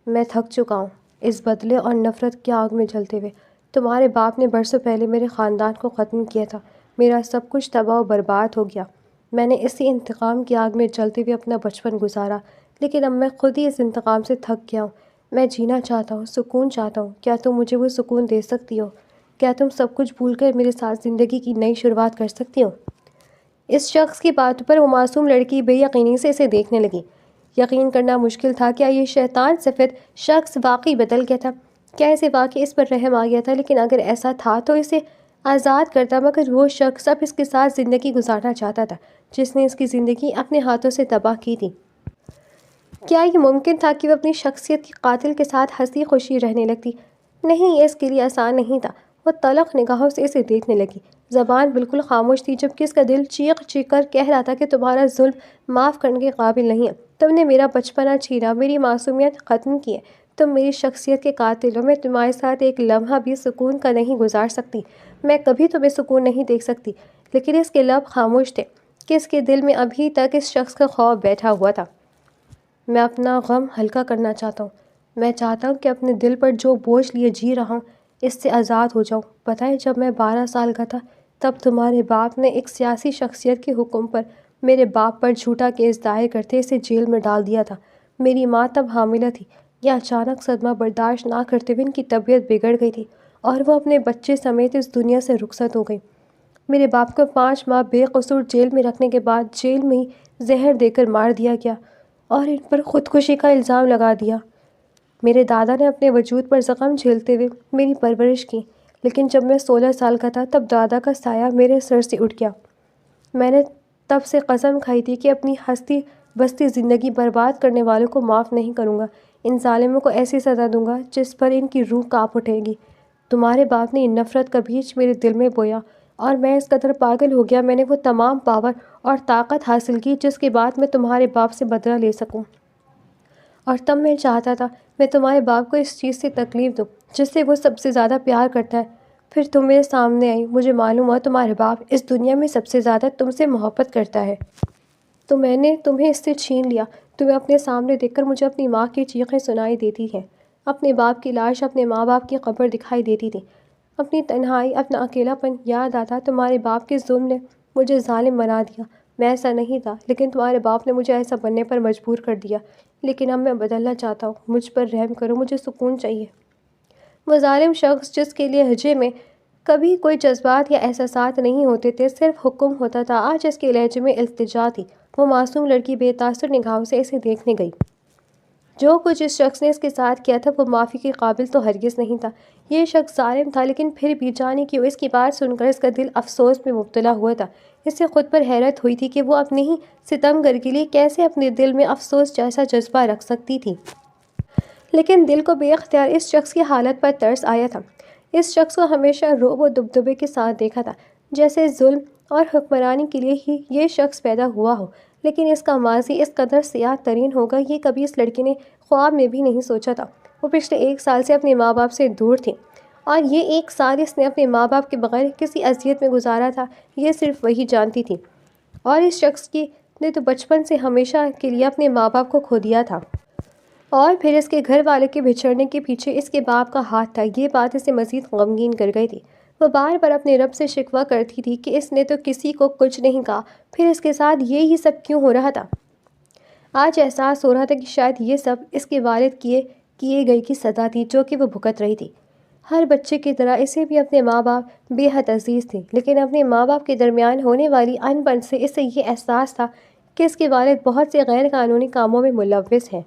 میں تھک چکا ہوں اس بدلے اور نفرت کی آگ میں جلتے ہوئے۔ تمہارے باپ نے برسوں پہلے میرے خاندان کو ختم کیا تھا، میرا سب کچھ تباہ و برباد ہو گیا۔ میں نے اسی انتقام کی آگ میں جلتے ہوئے اپنا بچپن گزارا، لیکن اب میں خود ہی اس انتقام سے تھک گیا ہوں۔ میں جینا چاہتا ہوں، سکون چاہتا ہوں۔ کیا تم مجھے وہ سکون دے سکتی ہو؟ کیا تم سب کچھ بھول کر میرے ساتھ زندگی کی نئی شروعات کر سکتی ہو؟ اس شخص کی باتوں پر وہ معصوم لڑکی بے یقینی سے اسے دیکھنے لگی۔ یقین کرنا مشکل تھا، کیا یہ شیطان سفید شخص واقعی بدل گیا تھا؟ کیا اسے واقعی اس پر رحم آ گیا تھا؟ لیکن اگر ایسا تھا تو اسے آزاد کرتا، مگر وہ شخص اب اس کے ساتھ زندگی گزارنا چاہتا تھا جس نے اس کی زندگی اپنے ہاتھوں سے تباہ کی تھی۔ کیا یہ ممکن تھا کہ وہ اپنی شخصیت کے قاتل کے ساتھ ہنسی خوشی رہنے لگتی؟ نہیں، یہ اس کے لیے آسان نہیں تھا۔ وہ تلخ نگاہوں سے اسے دیکھنے لگی۔ زبان بالکل خاموش تھی، جبکہ اس کا دل چیخ چیخ کر کہہ رہا تھا کہ تمہارا ظلم معاف کرنے کے قابل نہیں ہے۔ تم نے میرا بچپنا چھینا، میری معصومیت ختم کی ہے۔ تم میری شخصیت کے قاتل ہو۔ میں تمہارے ساتھ ایک لمحہ بھی سکون کا نہیں گزار سکتی۔ میں کبھی تمہیں سکون نہیں دیکھ سکتی۔ لیکن اس کے لب خاموش تھے کہ اس کے دل میں ابھی تک اس شخص کا خوف بیٹھا ہوا تھا۔ میں اپنا غم ہلکا کرنا چاہتا ہوں۔ میں چاہتا ہوں کہ اپنے دل پر جو بوجھ لیے جی رہا ہوں اس سے آزاد ہو جاؤں۔ پتہ ہے، جب میں 12 سال کا تھا تب تمہارے باپ نے ایک سیاسی شخصیت کے حکم پر میرے باپ پر جھوٹا کیس دائر کرتے اسے جیل میں ڈال دیا تھا۔ میری ماں تب حاملہ تھی۔ یہ اچانک صدمہ برداشت نہ کرتے ہوئے ان کی طبیعت بگڑ گئی تھی اور وہ اپنے بچے سمیت اس دنیا سے رخصت ہو گئی۔ میرے باپ کو 5 ماہ بے قصور جیل میں رکھنے کے بعد جیل میں ہی زہر دے کر مار دیا گیا اور ان پر خودکشی کا الزام لگا دیا۔ میرے دادا نے اپنے وجود پر زخم جھیلتے ہوئے میری پرورش کی، لیکن جب میں 16 سال کا تھا تب دادا کا سایہ میرے سر سے اٹھ گیا۔ میں نے تب سے قسم کھائی تھی کہ اپنی ہستی بستی زندگی برباد کرنے والوں کو معاف نہیں کروں گا۔ ان ظالموں کو ایسی سزا دوں گا جس پر ان کی روح کانپ اٹھے گی۔ تمہارے باپ نے نفرت کا بیج میرے دل میں بویا اور میں اس قدر پاگل ہو گیا، میں نے وہ تمام پاور اور طاقت حاصل کی جس کے بعد میں تمہارے باپ سے بدلہ لے سکوں۔ اور تب میں چاہتا تھا میں تمہارے باپ کو اس چیز سے تکلیف دوں جس سے وہ سب سے زیادہ پیار کرتا ہے۔ پھر تم میرے سامنے آئی، مجھے معلوم ہوا تمہارے باپ اس دنیا میں سب سے زیادہ تم سے محبت کرتا ہے، تو میں نے تمہیں اس سے چھین لیا۔ تمہیں اپنے سامنے دیکھ کر مجھے اپنی ماں کی چیخیں سنائی دیتی ہیں، اپنے باپ کی لاش، اپنے ماں باپ کی قبر دکھائی دیتی تھی۔ اپنی تنہائی، اپنا اکیلا پن یاد آتا۔ تمہارے باپ کے ظلم نے مجھے ظالم بنا دیا، میں ایسا نہیں تھا، لیکن تمہارے باپ نے مجھے ایسا بننے پر مجبور کر دیا۔ لیکن اب میں بدلنا چاہتا ہوں، مجھ پر رحم کرو، مجھے سکون چاہیے۔ وہ ظالم شخص جس کے لہجے میں کبھی کوئی جذبات یا احساسات نہیں ہوتے تھے، صرف حکم ہوتا تھا، آج اس کے لہجے میں التجا تھی۔ وہ معصوم لڑکی بے تاثر نگاہوں سے اسے دیکھنے گئی۔ جو کچھ اس شخص نے اس کے ساتھ کیا تھا وہ معافی کے قابل تو ہرگز نہیں تھا۔ یہ شخص ظالم تھا، لیکن پھر بھی جانے کیوں اس کی بات سن کر اس کا دل افسوس میں مبتلا ہوا تھا۔ اسے خود پر حیرت ہوئی تھی کہ وہ اپنے ہی ستمگر کے لیے کیسے اپنے دل میں افسوس جیسا جذبہ رکھ سکتی تھی۔ لیکن دل کو بے اختیار اس شخص کی حالت پر ترس آیا تھا۔ اس شخص کو ہمیشہ رعب و دبدبے کے ساتھ دیکھا تھا، جیسے ظلم اور حکمرانی کے لیے ہی یہ شخص پیدا ہوا ہو۔ لیکن اس کا ماضی اس قدر سیاہ ترین ہوگا، یہ کبھی اس لڑکی نے خواب میں بھی نہیں سوچا تھا۔ وہ پچھلے 1 سال سے اپنے ماں باپ سے دور تھی، اور یہ 1 سال اس نے اپنے ماں باپ کے بغیر کسی اذیت میں گزارا تھا، یہ صرف وہی جانتی تھی۔ اور اس شخص نے تو بچپن سے ہمیشہ کے لیے اپنے ماں باپ کو کھو دیا تھا۔ اور پھر اس کے گھر والے کے بچھڑنے کے پیچھے اس کے باپ کا ہاتھ تھا۔ یہ بات اسے مزید غمگین کر گئی تھی۔ وہ بار بار اپنے رب سے شکوہ کرتی تھی کہ اس نے تو کسی کو کچھ نہیں کہا، پھر اس کے ساتھ یہ ہی سب کیوں ہو رہا تھا؟ آج احساس ہو رہا تھا کہ شاید یہ سب اس کے والد کیے گئی کی سزا تھی جو کہ وہ بھگت رہی تھی۔ ہر بچے کی طرح اسے بھی اپنے ماں باپ بے حد عزیز تھے، لیکن اپنے ماں باپ کے درمیان ہونے والی ان بن سے اسے یہ احساس تھا کہ اس کے والد بہت سے غیر قانونی کاموں میں ملوث ہیں۔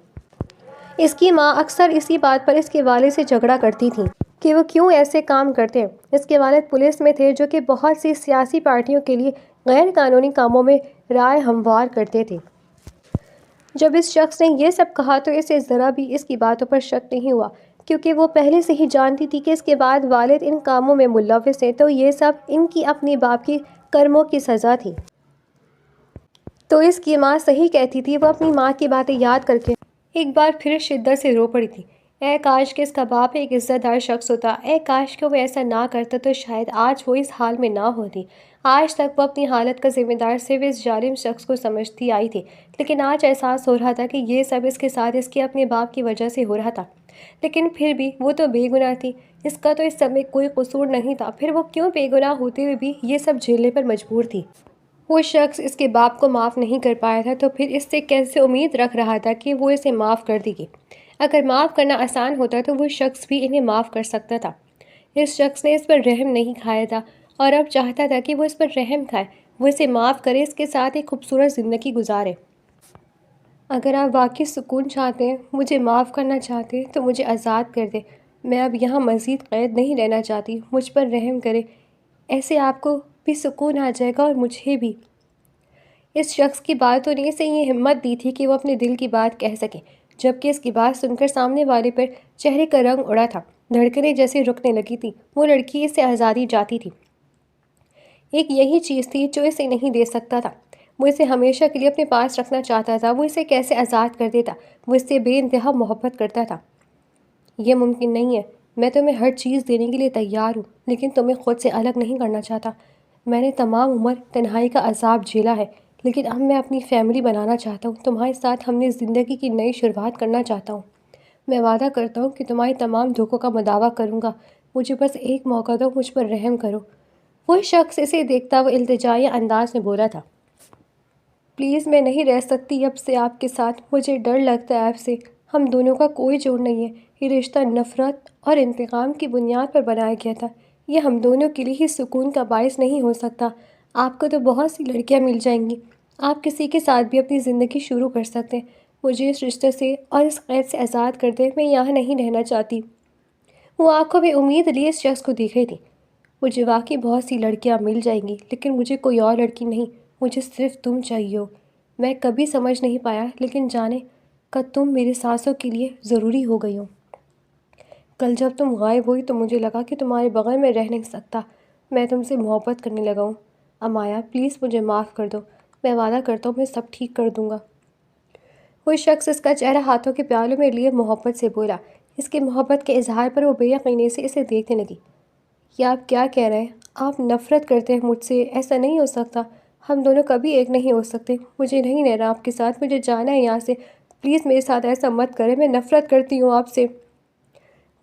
اس کی ماں اکثر اسی بات پر اس کے والد سے جھگڑا کرتی تھی کہ وہ کیوں ایسے کام کرتے ہیں۔ اس کے والد پولیس میں تھے، جو کہ بہت سی سیاسی پارٹیوں کے لیے غیر قانونی کاموں میں رائے ہموار کرتے تھے۔ جب اس شخص نے یہ سب کہا تو اسے ذرا بھی اس کی باتوں پر شک نہیں ہوا، کیونکہ وہ پہلے سے ہی جانتی تھی کہ اس کے بعد والد ان کاموں میں ملوث ہیں، تو یہ سب ان کی اپنے باپ کی کرموں کی سزا تھی۔ تو اس کی ماں صحیح کہتی تھی۔ وہ اپنی ماں کی باتیں یاد کر کے ایک بار پھر شدت سے رو پڑی تھی۔ اے کاش کہ اس کا باپ ایک عزت دار شخص ہوتا، اے کاش کہ وہ ایسا نہ کرتا تو شاید آج وہ اس حال میں نہ ہوتی۔ آج تک وہ اپنی حالت کا ذمہ دار صرف اس ظالم شخص کو سمجھتی آئی تھی، لیکن آج احساس ہو رہا تھا کہ یہ سب اس کے ساتھ اس کے اپنے باپ کی وجہ سے ہو رہا تھا۔ لیکن پھر بھی وہ تو بے گناہ تھی، اس کا تو اس سب میں کوئی قصور نہیں تھا، پھر وہ کیوں بے گناہ ہوتے ہوئے بھی یہ سب جھیلنے پر مجبور تھی؟ وہ شخص اس کے باپ کو معاف نہیں کر پایا تھا، تو پھر اس سے کیسے امید رکھ رہا تھا کہ وہ اسے معاف کر دے گی؟ اگر معاف کرنا آسان ہوتا تو وہ شخص بھی انہیں معاف کر سکتا تھا۔ اس شخص نے اس پر رحم نہیں کھایا تھا اور اب چاہتا تھا کہ وہ اس پر رحم کھائے، وہ اسے معاف کرے، اس کے ساتھ ایک خوبصورت زندگی گزارے۔ اگر آپ واقعی سکون چاہتے ہیں، مجھے معاف کرنا چاہتے ہیں، تو مجھے آزاد کر دیں۔ میں اب یہاں مزید قید نہیں رہنا چاہتی، مجھ پر رحم کرے، ایسے آپ کو بھی سکون آ جائے گا اور مجھے بھی۔ اس شخص کی باتوں نے اسے یہ ہمت دی تھی کہ وہ اپنے دل کی بات کہہ سکے، جبکہ اس کی بات سن کر سامنے والے پر چہرے کا رنگ اڑا تھا، دھڑکنیں جیسے رکنے لگی تھیں۔ وہ لڑکی اس سے آزادی چاہتی تھی، ایک یہی چیز تھی جو اسے نہیں دے سکتا تھا۔ وہ اسے ہمیشہ کے لیے اپنے پاس رکھنا چاہتا تھا۔ وہ اسے کیسے آزاد کر دیتا؟ وہ اس سے بے انتہا محبت کرتا تھا۔ یہ ممکن نہیں ہے۔ میں تمہیں ہر چیز دینے کے لیے تیار ہوں، لیکن تمہیں خود سے الگ نہیں کرنا چاہتا۔ میں نے تمام عمر تنہائی کا عذاب جھیلا ہے، لیکن اب میں اپنی فیملی بنانا چاہتا ہوں، تمہارے ساتھ ہم نے زندگی کی نئی شروعات کرنا چاہتا ہوں۔ میں وعدہ کرتا ہوں کہ تمہاری تمام دھوکوں کا مداوع کروں گا، مجھے بس ایک موقع دو، مجھ پر رحم کرو۔ وہ شخص اسے دیکھتا وہ التجائی انداز میں بولا تھا، پلیز میں نہیں رہ سکتی اب سے آپ کے ساتھ، مجھے ڈر لگتا ہے آپ سے، ہم دونوں کا کوئی جوڑ نہیں ہے، یہ رشتہ نفرت اور انتقام کی بنیاد پر بنایا گیا تھا، یہ ہم دونوں کے لیے ہی سکون کا باعث نہیں ہو سکتا۔ آپ کو تو بہت سی لڑکیاں مل جائیں گی، آپ کسی کے ساتھ بھی اپنی زندگی شروع کر سکتے ہیں، مجھے اس رشتے سے اور اس قید سے آزاد کر دیں، میں یہاں نہیں رہنا چاہتی۔ وہ آنکھوں میں امید لیے اس شخص کو دیکھ رہی تھی۔ مجھے واقعی بہت سی لڑکیاں مل جائیں گی لیکن مجھے کوئی اور لڑکی نہیں، مجھے صرف تم چاہیے ہو۔ میں کبھی سمجھ نہیں پایا لیکن جانے کا تم میرے سانسوں کے لیے ضروری ہو گئی ہو۔ کل جب تم غائب ہوئی تو مجھے لگا کہ تمہارے بغیر میں رہ نہیں سکتا، میں تم سے محبت کرنے لگا ہوں۔ امایا پلیز مجھے معاف کر دو، میں وعدہ کرتا ہوں میں سب ٹھیک کر دوں گا۔ وہ شخص اس کا چہرہ ہاتھوں کے پیالوں میں لیے محبت سے بولا۔ اس کی محبت کے اظہار پر وہ بے یقینی سے اسے دیکھنے لگی۔ یہ آپ کیا کہہ رہے ہیں؟ آپ نفرت کرتے ہیں مجھ سے، ایسا نہیں ہو سکتا، ہم دونوں کبھی ایک نہیں ہو سکتے، مجھے نہیں رہنا آپ کے ساتھ، مجھے جانا ہے یہاں سے، پلیز میرے ساتھ ایسا مت کریں، میں نفرت کرتی ہوں آپ سے۔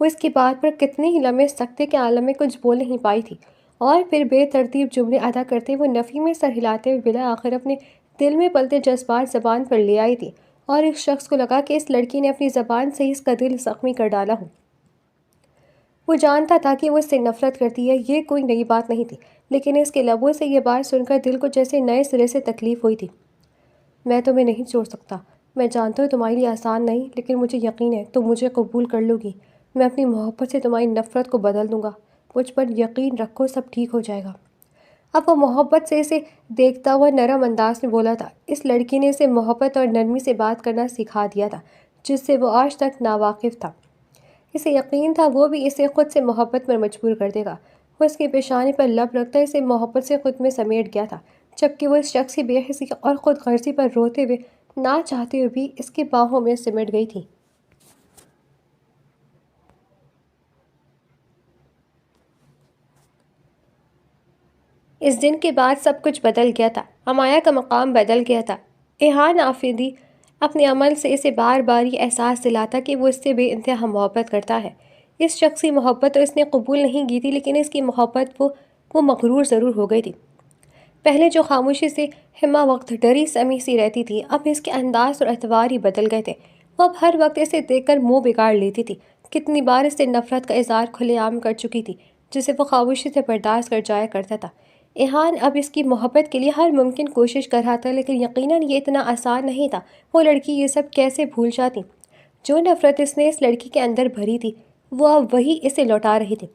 وہ اس کی بات پر کتنے ہی لمحے سکتے کے عالم میں کچھ بول نہیں پائی تھی اور پھر بے ترتیب جملے ادا کرتے وہ نفی میں سر ہلاتے ہوئے بالآخر اپنے دل میں پلتے جذبات زبان پر لے آئی تھی اور اس شخص کو لگا کہ اس لڑکی نے اپنی زبان سے ہی اس کا دل زخمی کر ڈالا ہو۔ وہ جانتا تھا کہ وہ اس سے نفرت کرتی ہے، یہ کوئی نئی بات نہیں تھی، لیکن اس کے لبوں سے یہ بات سن کر دل کو جیسے نئے سرے سے تکلیف ہوئی تھی۔ میں تمہیں نہیں چھوڑ سکتا، میں جانتا ہوں تمہارے لیے آسان نہیں، لیکن مجھے یقین ہے تم مجھے قبول کر لو گی، میں اپنی محبت سے تمہاری نفرت کو بدل دوں گا، مجھ پر یقین رکھو سب ٹھیک ہو جائے گا۔ اب وہ محبت سے اسے دیکھتا ہوا نرم انداز میں بولا تھا۔ اس لڑکی نے اسے محبت اور نرمی سے بات کرنا سکھا دیا تھا جس سے وہ آج تک ناواقف تھا۔ اسے یقین تھا وہ بھی اسے خود سے محبت میں مجبور کر دے گا۔ وہ اس کی پیشانی پر لب رکھتا اسے محبت سے خود میں سمیٹ گیا تھا، جبکہ وہ اس شخص کی بے حسی اور خود غرضی پر روتے ہوئے نہ چاہتے ہوئے بھی اس کی باہوں میں سمٹ گئی تھی۔ اس دن کے بعد سب کچھ بدل گیا تھا۔ امایا کا مقام بدل گیا تھا۔ ایہان آفریدی اپنے عمل سے اسے بار بار یہ احساس دلاتا کہ وہ اس سے بے انتہا محبت کرتا ہے۔ اس شخصی محبت تو اس نے قبول نہیں کی تھی، لیکن اس کی محبت وہ مغرور ضرور ہو گئی تھی۔ پہلے جو خاموشی سے ہمہ وقت ڈری سمی سی رہتی تھی، اب اس کے انداز اور اعتبار ہی بدل گئے تھے۔ وہ اب ہر وقت اسے دیکھ کر منہ بگاڑ لیتی تھی۔ کتنی بار اس سے نفرت کا اظہار کھلے عام کر چکی تھی، جسے وہ خاموشی سے برداشت کر جایا کرتا تھا۔ ایہان اب اس کی محبت کے لیے ہر ممکن کوشش کر رہا تھا، لیکن یقیناً یہ اتنا آسان نہیں تھا۔ وہ لڑکی یہ سب کیسے بھول جاتی؟ جو نفرت اس نے اس لڑکی کے اندر بھری تھی، وہ اب وہی اسے لوٹا رہی تھی۔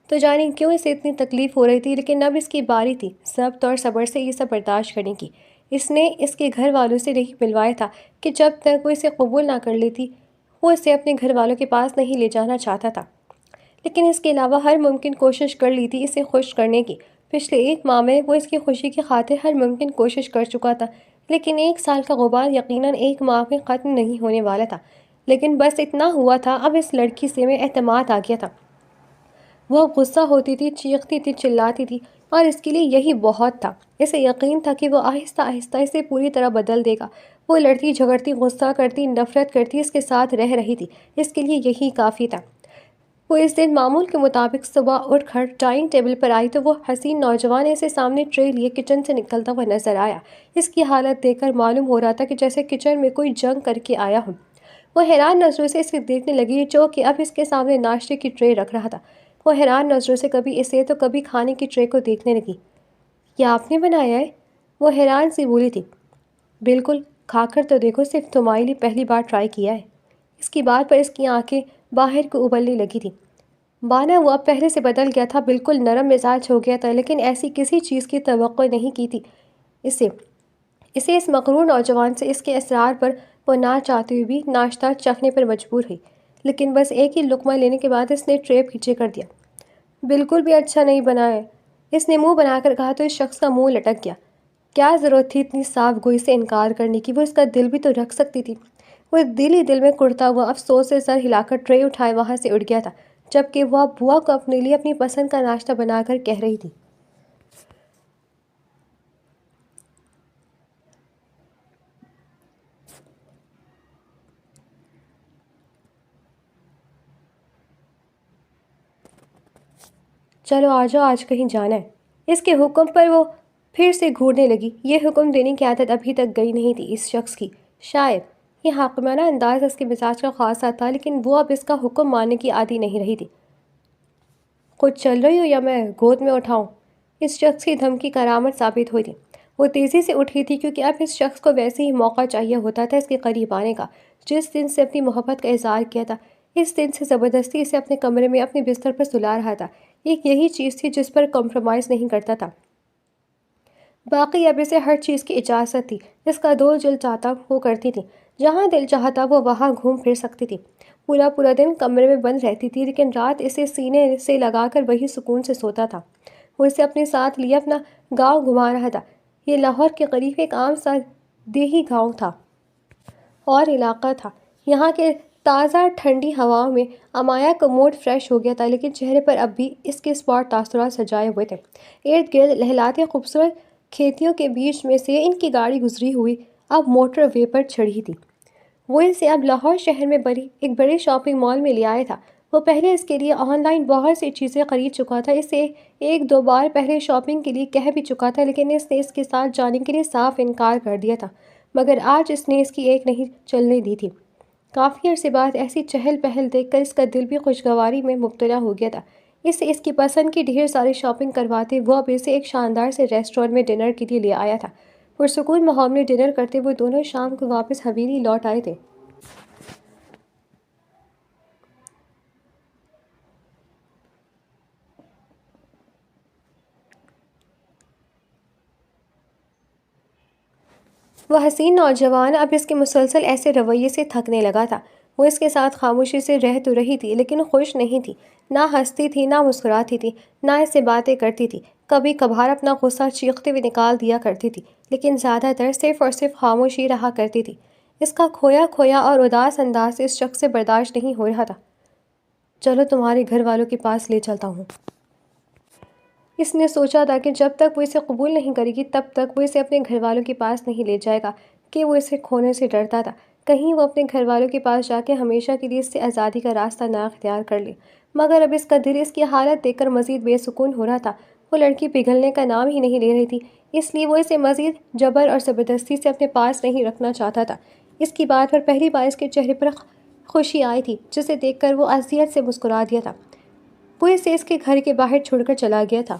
تو جانے کیوں اسے اتنی تکلیف ہو رہی تھی، لیکن اب اس کی باری تھی ضبط اور صبر سے یہ سب برداشت کرنے کی۔ اس نے اس کے گھر والوں سے نہیں ملوایا تھا کہ جب تک وہ اسے قبول نہ کر لیتی، وہ اسے اپنے گھر والوں کے پاس نہیں لے جانا چاہتا تھا، لیکن اس کے علاوہ ہر ممکن کوشش کر لی تھی اسے خوش کرنے کی۔ پچھلے ایک ماہ میں وہ اس کی خوشی کی خاطر ہر ممکن کوشش کر چکا تھا، لیکن ایک سال کا غبار یقیناً ایک ماہ میں ختم نہیں ہونے والا تھا۔ لیکن بس اتنا ہوا تھا، اب اس لڑکی سے میں اعتماد آ گیا تھا۔ وہ غصہ ہوتی تھی، چیختی تھی، چلاتی تھی، اور اس کے لیے یہی بہت تھا۔ اسے یقین تھا کہ وہ آہستہ آہستہ اسے پوری طرح بدل دے گا۔ وہ لڑتی جھگڑتی، غصہ کرتی، نفرت کرتی اس کے ساتھ رہ رہی تھی، اس کے لیے یہی کافی تھا۔ وہ اس دن معمول کے مطابق صبح اٹھ کر ڈائننگ ٹیبل پر آئی تو وہ حسین نوجوان اسے سامنے ٹرے لیے کچن سے نکلتا ہوا نظر آیا۔ اس کی حالت دیکھ کر معلوم ہو رہا تھا کہ جیسے کچن میں کوئی جنگ کر کے آیا ہو۔ وہ حیران نظروں سے اسے دیکھنے لگی جو کہ اب اس کے سامنے ناشتے کی ٹرے رکھ رہا تھا۔ وہ حیران نظروں سے کبھی اسے تو کبھی کھانے کی ٹرے کو دیکھنے لگی۔ یہ آپ نے بنایا ہے؟ وہ حیران سی بولی تھی۔ بالکل، کھا کر تو دیکھو، صرف تمہارے لیے پہلی بار ٹرائی کیا ہے۔ اس کی بات پر اس کی آنکھیں باہر کو ابلنے لگی تھی۔ بانا وہ اب پہلے سے بدل گیا تھا، بالکل نرم مزاج ہو گیا تھا، لیکن ایسی کسی چیز کی توقع نہیں کی تھی اسے اس مغرور نوجوان سے۔ اس کے اصرار پر وہ نہ چاہتے ہوئے بھی ناشتہ چکھنے پر مجبور ہوئی، لیکن بس ایک ہی لقمہ لینے کے بعد اس نے ٹرے پیچھے کر دیا۔ بالکل بھی اچھا نہیں بنا ہے، اس نے منہ بنا کر کہا تو اس شخص کا منہ لٹک گیا۔ کیا ضرورت تھی اتنی صاف گوئی سے انکار کرنے کی؟ وہ اس کا دل بھی تو رکھ سکتی تھی۔ وہ دل ہی دل میں کڑتا ہوا افسوس سے سر ہلا کر ٹرے اٹھائے وہاں سے اٹھ گیا تھا، جبکہ وہ اب بوا کو اپنے لیے اپنی پسند کا ناشتہ بنا کر کہہ رہی تھی۔ چلو آ جاؤ، آج کہیں جانا ہے۔ اس کے حکم پر وہ پھر سے گھورنے لگی۔ یہ حکم دینے کی عادت ابھی تک گئی نہیں تھی اس شخص کی۔ شاید یہ حاکمانہ انداز اس کے مزاج کا خاصا تھا، لیکن وہ اب اس کا حکم ماننے کی عادی نہیں رہی تھی۔ خود چل رہی ہو یا میں گود میں اٹھاؤں؟ اس شخص کی دھمکی کرامت ثابت ہوئی تھی۔ وہ تیزی سے اٹھی تھی کیونکہ اب اس شخص کو ویسے ہی موقع چاہیے ہوتا تھا اس کے قریب آنے کا، جس دن سے اپنی محبت کا اظہار کیا تھا۔ اس دن سے زبردستی اسے اپنے کمرے میں اپنے بستر پر سلا رہا تھا۔ ایک یہی چیز تھی جس پر کمپرومائز نہیں کرتا تھا۔ باقی اب اسے ہر چیز کی اجازت تھی۔ اس کا جو دل چاہتا وہ کرتی تھی، جہاں دل چاہتا وہ وہاں گھوم پھر سکتی تھی۔ پورا دن کمرے میں بند رہتی تھی، لیکن رات اسے سینے سے لگا کر وہی سکون سے سوتا تھا۔ وہ اسے اپنے ساتھ لیے اپنا گاؤں گھما رہا تھا۔ یہ لاہور کے قریب ایک عام سا دیہی گاؤں تھا اور علاقہ تھا۔ یہاں کے تازہ ٹھنڈی ہواؤں میں امایا کا موڈ فریش ہو گیا تھا، لیکن چہرے پر اب بھی اس کے اسپاٹ تاثرات سجائے ہوئے تھے۔ ارد گرد لہلاتے خوبصورت کھیتیوں کے بیچ میں سے ان کی گاڑی گزری ہوئی اب موٹر وے پر چڑھی تھی۔ وہ اسے اب لاہور شہر میں ایک بڑے شاپنگ مال میں لے آیا تھا۔ وہ پہلے اس کے لیے آن لائن بہت سی چیزیں خرید چکا تھا۔ اسے ایک دو بار پہلے شاپنگ کے لیے کہہ بھی چکا تھا، لیکن اس نے اس کے ساتھ جانے کے لیے صاف انکار کر دیا تھا۔ مگر آج اس نے اس کی ایک نہیں چلنے دی تھی۔ کافی عرصے بعد ایسی چہل پہل دیکھ کر اس کا دل بھی خوشگواری میں مبتلا ہو گیا تھا۔ اسے اس کی پسند کی ڈھیر ساری شاپنگ کرواتے وہ اب اسے ایک شاندار سے ریسٹورینٹ میں ڈنر کے لیے لے آیا تھا۔ پرسکون ماحول میں ڈنر کرتے وہ دونوں شام کو واپس حویلی لوٹ آئے تھے۔ وہ حسین نوجوان اب اس کے مسلسل ایسے رویے سے تھکنے لگا تھا۔ وہ اس کے ساتھ خاموشی سے رہ تو رہی تھی، لیکن خوش نہیں تھی۔ نہ ہنستی تھی، نہ مسکراتی تھی، نہ اس سے باتیں کرتی تھی۔ کبھی کبھار اپنا غصہ چیختے ہوئے نکال دیا کرتی تھی، لیکن زیادہ تر صرف اور صرف خاموشی رہا کرتی تھی۔ اس کا کھویا کھویا اور اداس انداز اس شخص سے برداشت نہیں ہو رہا تھا۔ چلو تمہارے گھر والوں کے پاس لے چلتا ہوں۔ اس نے سوچا تھا کہ جب تک وہ اسے قبول نہیں کرے گی تب تک وہ اسے اپنے گھر والوں کے پاس نہیں لے جائے گا، کہ وہ اسے کھونے سے ڈرتا تھا۔ کہیں وہ اپنے گھر والوں کے پاس جا کے ہمیشہ کے لیے اس سے آزادی کا راستہ نہ اختیار کر لے۔ مگر اب اس کا دل اس کی حالت دیکھ کر مزید بے سکون ہو رہا تھا۔ وہ لڑکی پگھلنے کا نام ہی نہیں لے رہی تھی، اس لیے وہ اسے مزید جبر اور زبردستی سے اپنے پاس نہیں رکھنا چاہتا تھا۔ اس کی بات پر پہلی بار اس کے چہرے پر خوشی آئی تھی، جسے دیکھ کر وہ اذیت سے مسکرا دیا تھا۔ وہ اسے اس کے گھر کے باہر چھوڑ کر چلا گیا تھا۔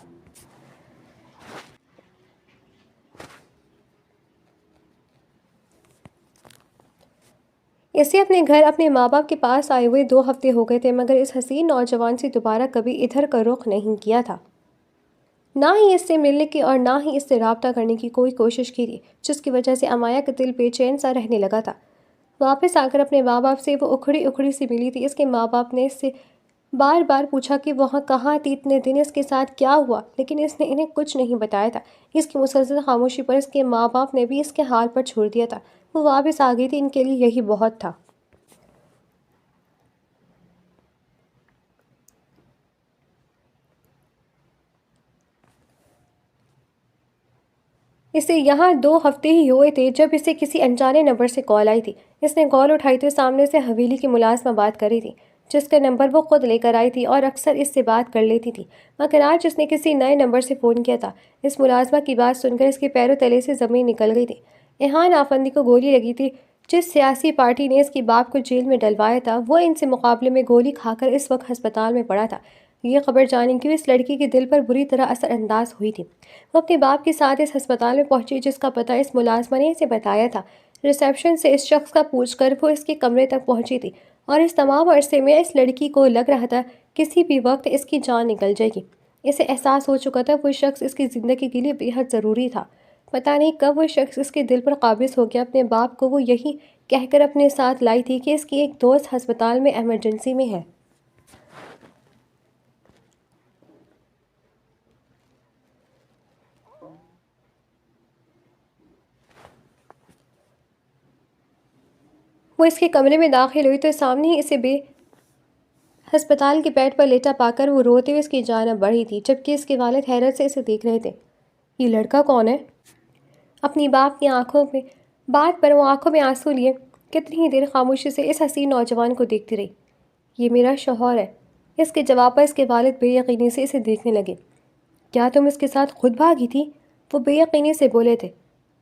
اسے اپنے گھر اپنے ماں باپ کے پاس آئے ہوئے 2 ہفتے ہو گئے تھے، مگر اس حسین نوجوان سے دوبارہ کبھی ادھر کا رخ نہیں کیا تھا۔ نہ ہی اس سے ملنے کی اور نہ ہی اس سے رابطہ کرنے کی کوئی کوشش کی تھی، جس کی وجہ سے امایا کا دل بے چین سا رہنے لگا تھا۔ واپس آ کر اپنے ماں باپ سے وہ اکھڑی اکھڑی سی ملی تھی۔ اس کے ماں باپ نے اس سے بار بار پوچھا کہ وہاں کہاں تھی، اتنے دن اس کے ساتھ کیا ہوا، لیکن اس نے انہیں کچھ نہیں بتایا تھا۔ اس کی مسلسل خاموشی پر اس کے ماں باپ نے بھی اس کے حال پر چھوڑ دیا تھا۔ وہ واپس آ گئی تھی، ان کے لیے یہی بہت تھا۔ اسے یہاں 2 ہفتے ہی ہوئے تھے جب اسے کسی انجانے نمبر سے کال آئی تھی۔ اس نے کال اٹھائی تو سامنے سے حویلی کی ملازمہ بات کر رہی تھی، جس کا نمبر وہ خود لے کر آئی تھی اور اکثر اس سے بات کر لیتی تھی۔ مگر آج اس نے کسی نئے نمبر سے فون کیا تھا۔ اس ملازمہ کی بات سن کر اس کے پیروں تلے سے زمین نکل گئی تھی۔ ایہان آفندی کو گولی لگی تھی۔ جس سیاسی پارٹی نے اس کے باپ کو جیل میں ڈلوایا تھا، وہ ان سے مقابلے میں گولی کھا کر اس وقت ہسپتال میں پڑا تھا۔ یہ خبر جانے کی اس لڑکی کے دل پر بری طرح اثر انداز ہوئی تھی۔ وہ اپنے باپ کے ساتھ اس ہسپتال میں پہنچی، جس کا پتہ اس ملازمہ نے اسے بتایا تھا۔ ریسیپشن سے اس شخص کا پوچھ کر وہ اس کے کمرے تک پہنچی تھی، اور اس تمام عرصے میں اس لڑکی کو لگ رہا تھا کسی بھی وقت اس کی جان نکل جائے گی۔ اسے احساس ہو چکا تھا وہ شخص اس کی زندگی کے لیے بے حد ضروری تھا۔ پتہ نہیں کب وہ شخص اس کے دل پر قابض ہو گیا۔ اپنے باپ کو وہ یہی کہہ کر اپنے ساتھ لائی تھی کہ اس کی ایک دوست ہسپتال میں ایمرجنسی میں ہے۔ وہ اس کے کمرے میں داخل ہوئی تو سامنے ہی اسے ہسپتال کے بیڈ پر لیٹا پا کر وہ روتے ہوئے اس کی جانب بڑھی تھی، جبکہ اس کے والد حیرت سے اسے دیکھ رہے تھے۔ یہ لڑکا کون ہے؟ اپنی باپ کی بات پر وہ آنکھوں میں آنسو لیے کتنی ہی دیر خاموشی سے اس حسین نوجوان کو دیکھتی رہی۔ یہ میرا شوہر ہے۔ اس کے جواب پر اس کے والد بے یقینی سے اسے دیکھنے لگے۔ کیا تم اس کے ساتھ خود بھاگی تھی؟ وہ بے یقینی سے بولے تھے،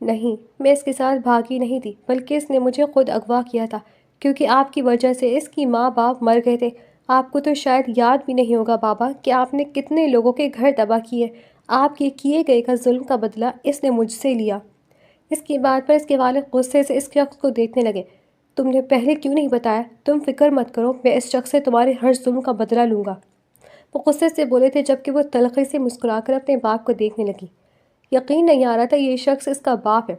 نہیں، میں اس کے ساتھ بھاگی نہیں تھی، بلکہ اس نے مجھے خود اغوا کیا تھا، کیونکہ آپ کی وجہ سے اس کی ماں باپ مر گئے تھے۔ آپ کو تو شاید یاد بھی نہیں ہوگا بابا کہ آپ نے کتنے لوگوں کے گھر تباہ کیے۔ آپ کے کیے گئے کا ظلم کا بدلہ اس نے مجھ سے لیا۔ اس کی بات پر اس کے والد غصے سے اس شخص کو دیکھنے لگے۔ تم نے پہلے کیوں نہیں بتایا؟ تم فکر مت کرو، میں اس شخص سے تمہارے ہر ظلم کا بدلہ لوں گا۔ وہ غصے سے بولے تھے جبکہ وہ تلخی سے مسکرا کر اپنے باپ کو دیکھنے لگی۔ یقین نہیں آ رہا تھا یہ شخص اس کا باپ ہے۔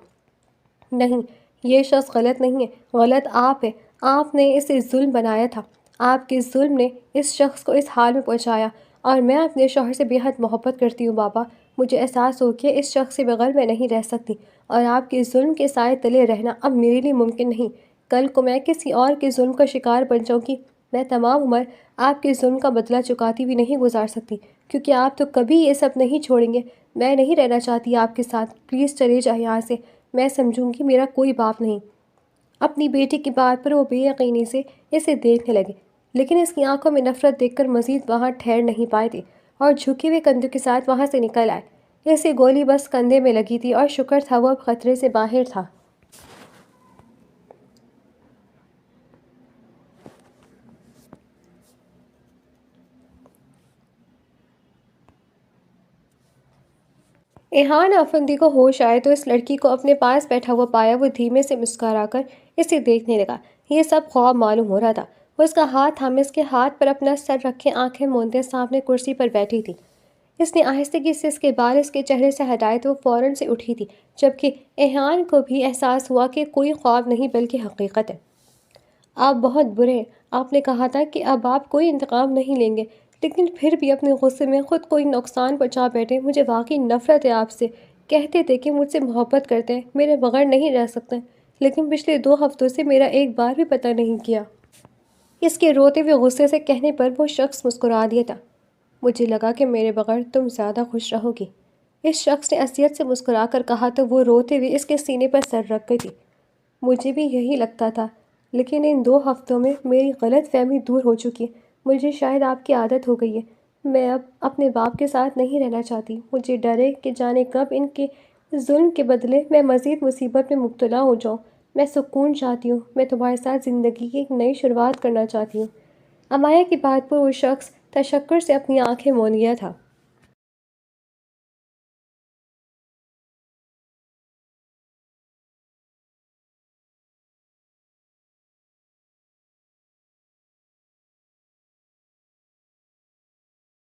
نہیں، یہ شخص غلط نہیں ہے، غلط آپ ہے۔ آپ نے اسے ظلم بنایا تھا۔ آپ کے ظلم نے اس شخص کو اس حال میں پہنچایا، اور میں اپنے شوہر سے بے حد محبت کرتی ہوں بابا۔ مجھے احساس ہو کہ اس شخص سے بغیر میں نہیں رہ سکتی، اور آپ کے ظلم کے سائے تلے رہنا اب میرے لیے ممکن نہیں۔ کل کو میں کسی اور کے ظلم کا شکار بن جاؤں گی، میں تمام عمر آپ کے ظلم کا بدلہ چکاتی بھی نہیں گزار سکتی، کیونکہ آپ تو کبھی یہ سب نہیں چھوڑیں گے۔ میں نہیں رہنا چاہتی آپ کے ساتھ، پلیز چلے جائیں یہاں سے۔ میں سمجھوں گی میرا کوئی باپ نہیں۔ اپنی بیٹی کی بات پر وہ بے یقینی سے اسے دیکھنے لگے، لیکن اس کی آنکھوں میں نفرت دیکھ کر مزید وہاں ٹھہر نہیں پائے تھے، اور جھکے ہوئے کندھوں کے ساتھ وہاں سے نکل آئے۔ اسے گولی بس کندھے میں لگی تھی، اور شکر تھا وہ اب خطرے سے باہر تھا۔ ایہان آفندی کو ہوش آئے تو اس لڑکی کو اپنے پاس بیٹھا ہوا پایا۔ وہ دھیمے سے مسکرا کر اسے دیکھنے لگا۔ یہ سب خواب معلوم ہو رہا تھا۔ وہ اس کا ہاتھ تھامے اس کے ہاتھ پر اپنا سر رکھے آنکھیں موندے سامنے کرسی پر بیٹھی تھی۔ اس نے آہستگی سے اس کے بال اس کے چہرے سے ہٹائے تو وہ فوراً سے اٹھی تھی، جبکہ ایہان کو بھی احساس ہوا کہ کوئی خواب نہیں بلکہ حقیقت ہے۔ آپ بہت برے ہیں۔ آپ نے کہا تھا کہ اب آپ کوئی انتقام نہیں لیں گے، لیکن پھر بھی اپنے غصے میں خود کوئی نقصان پہنچا بیٹھے۔ مجھے واقعی نفرت ہے آپ سے۔ کہتے تھے کہ مجھ سے محبت کرتے ہیں، میرے بغیر نہیں رہ سکتے، لیکن پچھلے 2 ہفتوں سے میرا ایک بار بھی پتہ نہیں کیا۔ اس کے روتے ہوئے غصے سے کہنے پر وہ شخص مسکرا دیا تھا۔ مجھے لگا کہ میرے بغیر تم زیادہ خوش رہو گی۔ اس شخص نے اذیت سے مسکرا کر کہا تو وہ روتے ہوئے اس کے سینے پر سر رکھ گئی تھی۔ مجھے بھی یہی لگتا تھا، لیکن ان 2 ہفتوں میں میری غلط فہمی دور ہو چکی ہے۔ مجھے شاید آپ کی عادت ہو گئی ہے۔ میں اب اپنے باپ کے ساتھ نہیں رہنا چاہتی۔ مجھے ڈر ہے کہ جانے کب ان کے ظلم کے بدلے میں مزید مصیبت میں مبتلا ہو جاؤں۔ میں سکون چاہتی ہوں۔ میں تمہارے ساتھ زندگی کی ایک نئی شروعات کرنا چاہتی ہوں۔ امایا کی بات پر وہ شخص تشکر سے اپنی آنکھیں موند گیا تھا۔